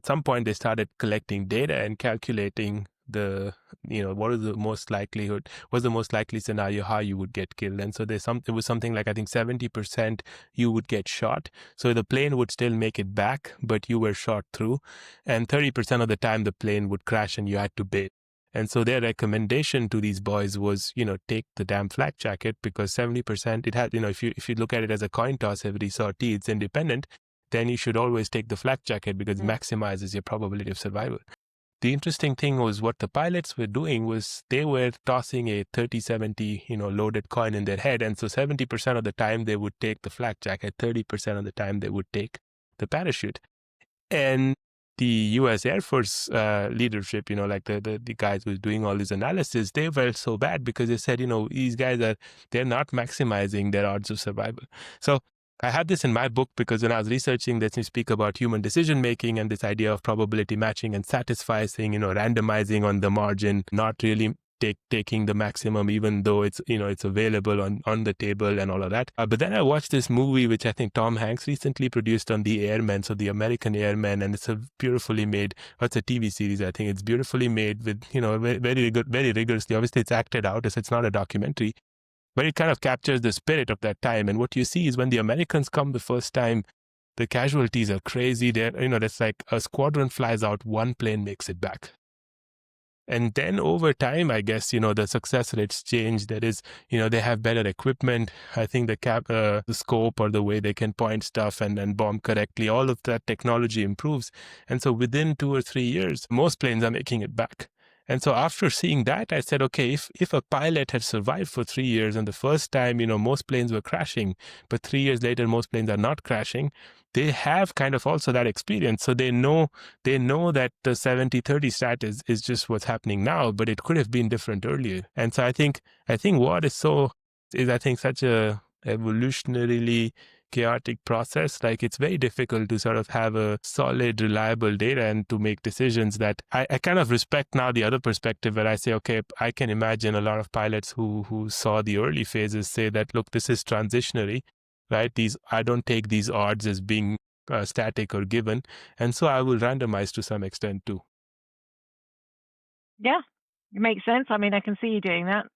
some point they started collecting data and calculating what's the most likely scenario how you would get killed. And so it was something like, I think 70% you would get shot, so the plane would still make it back but you were shot through, and 30% of the time the plane would crash and you had to bail. And so their recommendation to these boys was, take the damn flak jacket, because 70% it had, if you look at it as a coin toss, every sortie it's independent, then you should always take the flak jacket because it maximizes your probability of survival. The interesting thing was what the pilots were doing was they were tossing a 30-70, loaded coin in their head. And so 70% of the time they would take the flak jacket, 30% of the time they would take the parachute. And the U.S. Air Force leadership, like the guys who were doing all this analysis, they felt so bad because they said, these guys they're not maximizing their odds of survival. So I had this in my book because when I was researching this, you speak about human decision making and this idea of probability matching and satisficing, randomizing on the margin, not really taking the maximum, even though it's available on the table and all of that. But then I watched this movie, which I think Tom Hanks recently produced on the Airmen, so the American Airmen, and it's a beautifully made, it's a TV series, I think. It's beautifully made with, very good, very rigorously. Obviously, it's acted out, so it's not a documentary. But it kind of captures the spirit of that time. And what you see is when the Americans come the first time, the casualties are crazy. That's like a squadron flies out, one plane makes it back. And then over time, I guess, the success rates change. That is, they have better equipment. I think the scope or the way they can point stuff and bomb correctly, all of that technology improves. And so within 2 or 3 years, most planes are making it back. And so after seeing that, I said, okay, if a pilot had survived for 3 years and the first time, most planes were crashing, but 3 years later, most planes are not crashing, they have kind of also that experience. So they know that the 70-30 stat is just what's happening now, but it could have been different earlier. And so I think what is such a evolutionarily chaotic process. Like, it's very difficult to sort of have a solid, reliable data and to make decisions that I kind of respect now the other perspective where I say, okay, I can imagine a lot of pilots who saw the early phases say that, look, this is transitionary, right? I don't take these odds as being static or given. And so I will randomize to some extent too. Yeah, it makes sense. I mean, I can see you doing that.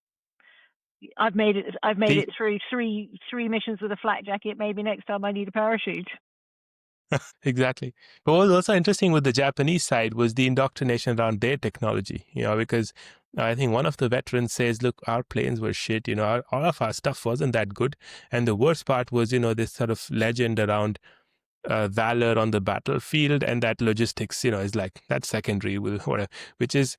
I've made it through three missions with a flak jacket. Maybe next time I need a parachute. Exactly. But what was also interesting with the Japanese side was the indoctrination around their technology, because I think one of the veterans says, look, our planes were shit, all of our stuff wasn't that good. And the worst part was, this sort of legend around valor on the battlefield, and that logistics, is like, that's secondary, whatever, which is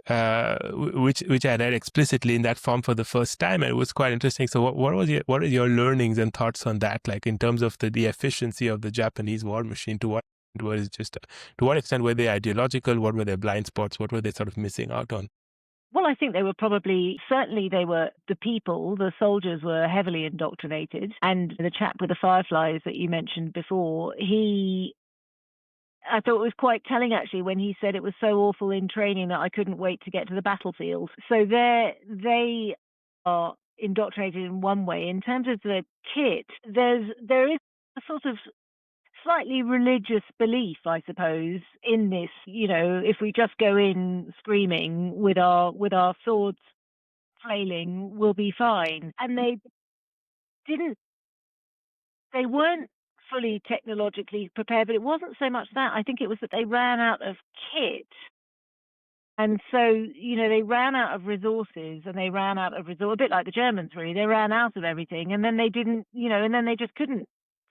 which I read explicitly in that form for the first time, and it was quite interesting. So, what are your learnings and thoughts on that? Like in terms of the efficiency of the Japanese war machine, to what was just to what extent were they ideological? What were their blind spots? What were they sort of missing out on? Well, I think they were certainly the soldiers were heavily indoctrinated. And the chap with the fireflies that you mentioned before, I thought it was quite telling actually when he said it was so awful in training that I couldn't wait to get to the battlefield. So they are indoctrinated in one way. In terms of the kit, there is a sort of slightly religious belief, I suppose, in this. If we just go in screaming with our swords flailing, we'll be fine. And they weren't fully technologically prepared, but it wasn't so much that. I think it was that they ran out of kit. And so, they ran out of resources, and they ran out of a bit like the Germans, really. They ran out of everything, and then they didn't, and then they just couldn't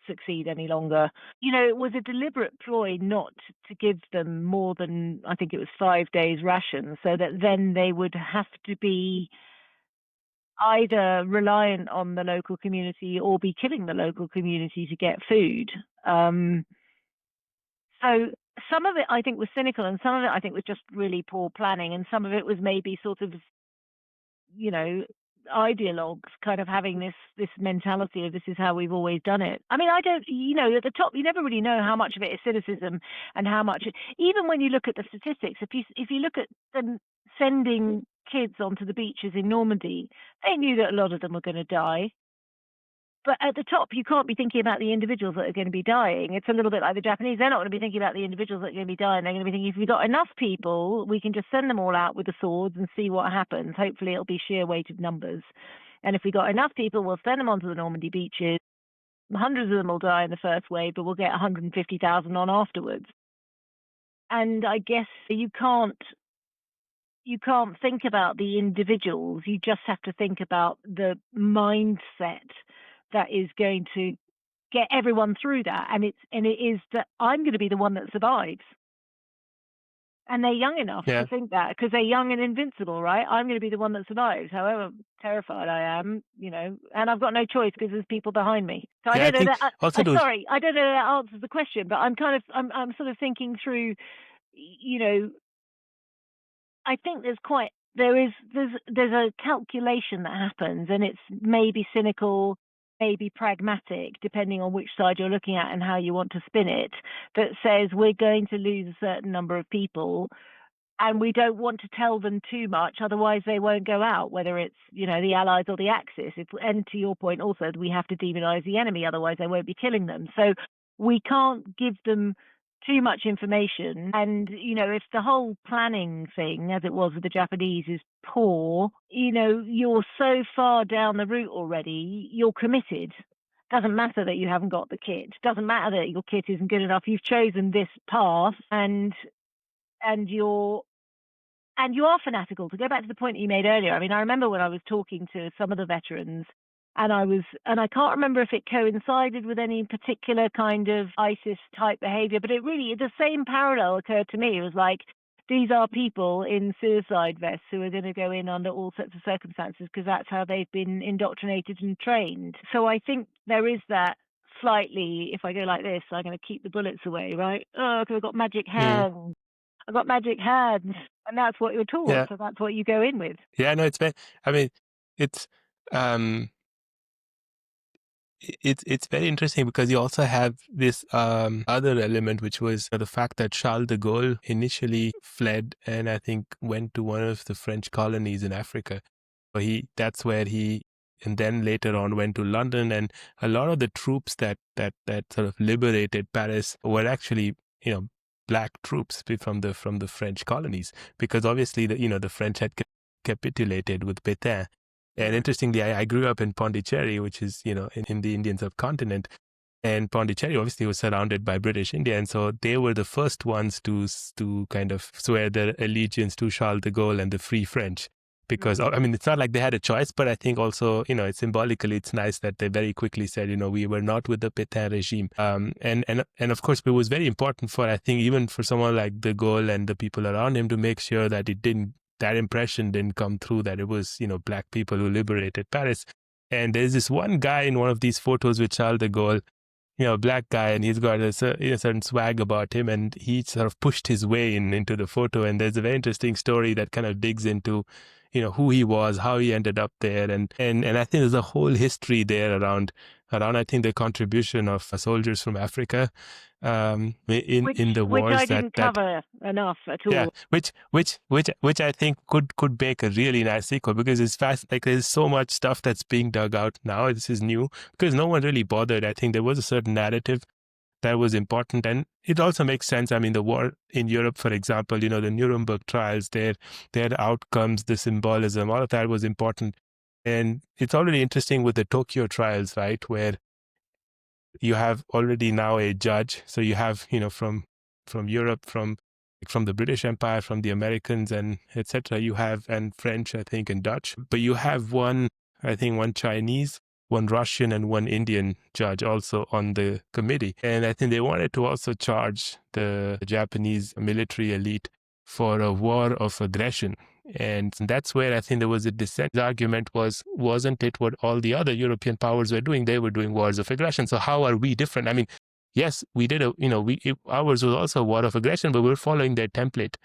succeed any longer. It was a deliberate ploy not to give them more than, I think it was 5 days rations, so that then they would have to be either reliant on the local community or be killing the local community to get food. So some of it I think was cynical, and some of it I think was just really poor planning, and some of it was maybe sort of, ideologues kind of having this mentality of this is how we've always done it. I mean, I don't, at the top, you never really know how much of it is cynicism and how much, even when you look at the statistics, if you look at them sending kids onto the beaches in Normandy, they knew that a lot of them were going to die. But at the top, you can't be thinking about the individuals that are going to be dying. It's a little bit like the Japanese. They're not going to be thinking about the individuals that are going to be dying. They're going to be thinking, if we've got enough people, we can just send them all out with the swords and see what happens. Hopefully, it'll be sheer weight of numbers. And if we've got enough people, we'll send them onto the Normandy beaches. Hundreds of them will die in the first wave, but we'll get 150,000 on afterwards. And I guess you can't think about the individuals. You just have to think about the mindset that is going to get everyone through that. And it is that I'm going to be the one that survives. And they're young enough to think that, because they're young and invincible, right? I'm going to be the one that survives, however terrified I am, and I've got no choice because there's people behind me. So I don't know that. Sorry, I don't know that answers the question, but I'm I'm sort of thinking through, I think there's a calculation that happens, and it's maybe cynical, maybe pragmatic, depending on which side you're looking at and how you want to spin it, that says we're going to lose a certain number of people, and we don't want to tell them too much, otherwise they won't go out, whether it's, the Allies or the Axis. And to your point also, we have to demonize the enemy, otherwise they won't be killing them. So we can't give them too much information. And, if the whole planning thing, as it was with the Japanese, is poor, you're so far down the route already, you're committed. Doesn't matter that you haven't got the kit. Doesn't matter that your kit isn't good enough. You've chosen this path, and you are fanatical. To go back to the point that you made earlier, I mean, I remember when I was talking to some of the veterans, and I can't remember if it coincided with any particular kind of ISIS type behavior, but the same parallel occurred to me. It was like, these are people in suicide vests who are going to go in under all sorts of circumstances because that's how they've been indoctrinated and trained. So I think there is that slightly, if I go like this, I'm going to keep the bullets away, right? Oh, because I've got magic hands. I've got magic hands, and that's what you're taught. So that's what you go in with. Yeah, no, it's very interesting because you also have this other element, which was the fact that Charles de Gaulle initially fled and I think went to one of the French colonies in Africa. That's where he, and then later on went to London, and a lot of the troops that sort of liberated Paris were actually, black troops from the French colonies, because obviously the French had capitulated with Pétain. And interestingly, I grew up in Pondicherry, which is, in the Indian subcontinent. And Pondicherry obviously was surrounded by British India, and so they were the first ones to kind of swear their allegiance to Charles de Gaulle and the Free French. Because I mean, it's not like they had a choice, but I think also, it's symbolically, it's nice that they very quickly said, we were not with the Pétain regime. And of course, it was very important for, I think, even for someone like de Gaulle and the people around him to make sure that that impression didn't come through, that it was, black people who liberated Paris. And there's this one guy in one of these photos with Charles de Gaulle, black guy, and he's got a certain swag about him, and he sort of pushed his way into the photo. And there's a very interesting story that kind of digs into, who he was, how he ended up there, and I think there's a whole history there around I think the contribution of soldiers from Africa in the wars, which I didn't cover enough at all. Yeah, which I think could make a really nice sequel, because it's fast. Like, there's so much stuff that's being dug out now. This is new because no one really bothered. I think there was a certain narrative that was important, and it also makes sense. I mean, the war in Europe, for example, the Nuremberg trials, their outcomes, the symbolism, all of that was important. And it's already interesting with the Tokyo trials, right, where you have already now a judge. So you have, from Europe, from the British Empire, from the Americans, and etc. You have, and French, I think, and Dutch. But you have one Chinese, one Russian, and one Indian judge also on the committee. And I think they wanted to also charge the Japanese military elite for a war of aggression. And that's where I think there was a dissent. The argument wasn't it what all the other European powers were doing? They were doing wars of aggression. So how are we different? I mean, yes, we did ours was also a war of aggression, but we're following their template.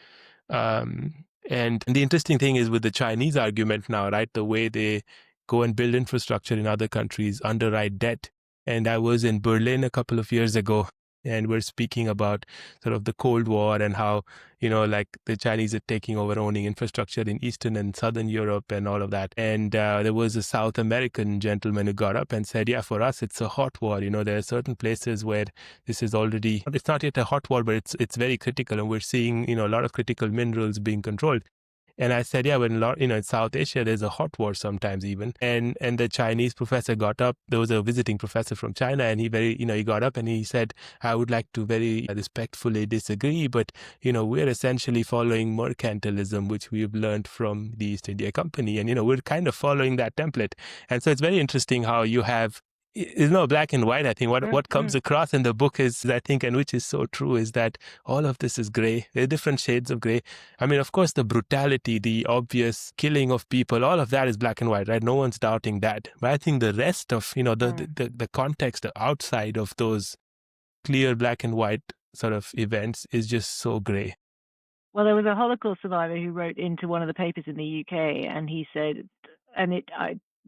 And the interesting thing is with the Chinese argument now, right? The way they go and build infrastructure in other countries, underwrite debt. And I was in Berlin a couple of years ago, and we're speaking about sort of the Cold War and how, like the Chinese are taking over owning infrastructure in Eastern and Southern Europe and all of that. And there was a South American gentleman who got up and said, yeah, for us, it's a hot war. There are certain places where this is already, it's not yet a hot war, but it's very critical. And we're seeing, a lot of critical minerals being controlled. And I said, yeah, when in South Asia, there's a hot war sometimes even. And the Chinese professor got up. There was a visiting professor from China, and he he got up and he said, I would like to very respectfully disagree, but, we're essentially following mercantilism, which we've learned from the East India Company. And, we're kind of following that template. And so it's very interesting how you have, it's no black and white. I think what comes across in the book is, I think, and which is so true, is that all of this is gray. There are different shades of gray. I mean, of course, the brutality, the obvious killing of people, all of that is black and white, right? No one's doubting that. But I think the rest of, the context, the outside of those clear black and white sort of events is just so gray. Well, there was a Holocaust survivor who wrote into one of the papers in the UK, and he said, I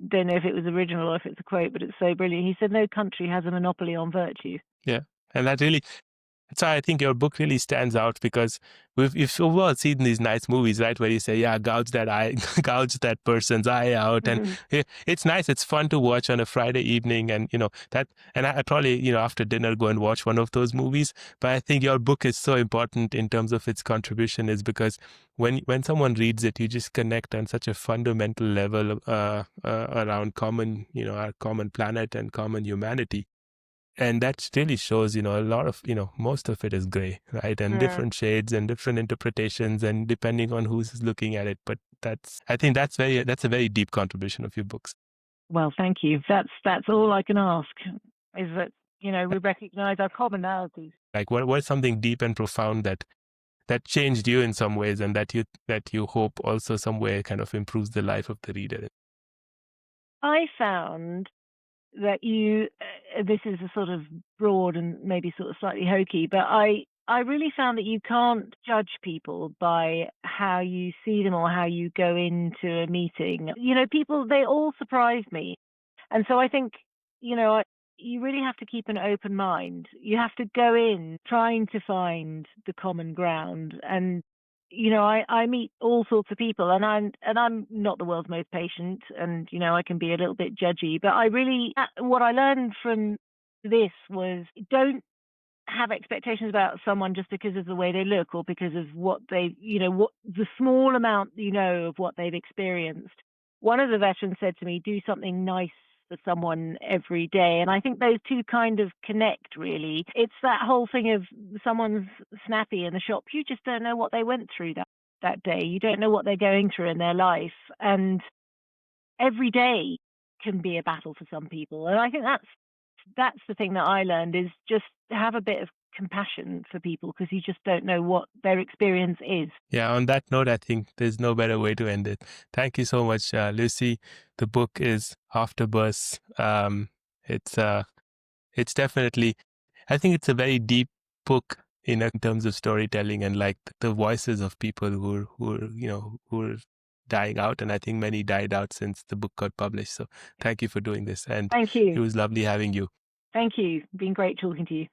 don't know if it was original or if it's a quote, but it's so brilliant. He said, no country has a monopoly on virtue. Yeah. And that's why I think your book really stands out, because we've all seen these nice movies, right, where you say, yeah, gouge that person's eye out. And it's nice. It's fun to watch on a Friday evening. And, I probably, after dinner, go and watch one of those movies. But I think your book is so important in terms of its contribution, is because when someone reads it, you just connect on such a fundamental level around common, our common planet and common humanity. And that really shows, a lot of, most of it is gray, right? And different shades and different interpretations, and depending on who's looking at it. But I think that's a very deep contribution of your books. Well, thank you. That's all I can ask, is that, we recognize our commonalities. Like, what's something deep and profound that changed you in some ways, and that you hope also some way kind of improves the life of the reader? I found that this is a sort of broad and maybe sort of slightly hokey, but I really found that you can't judge people by how you see them or how you go into a meeting. People, they all surprise me. And so I think, you really have to keep an open mind. You have to go in trying to find the common ground. And I meet all sorts of people, and I'm not the world's most patient, and I can be a little bit judgy. But what I learned from this was, don't have expectations about someone just because of the way they look, or because of what they, what the small amount of what they've experienced. One of the veterans said to me, "Do something nice for someone every day. And I think those two kind of connect, really. It's that whole thing of someone's snappy in the shop. You just don't know what they went through that day. You don't know what they're going through in their life. And every day can be a battle for some people. And I think that's the thing that I learned, is just have a bit of compassion for people, because you just don't know what their experience is. Yeah, on that note, I think there's no better way to end it. Thank you so much, Lucy. The book is Afterbursts. It's definitely, I think it's a very deep book in terms of storytelling, and like the voices of people who are dying out, and I think many died out since the book got published. So thank you for doing this, and Thank you. it was lovely having you. Thank you. It's been great talking to you.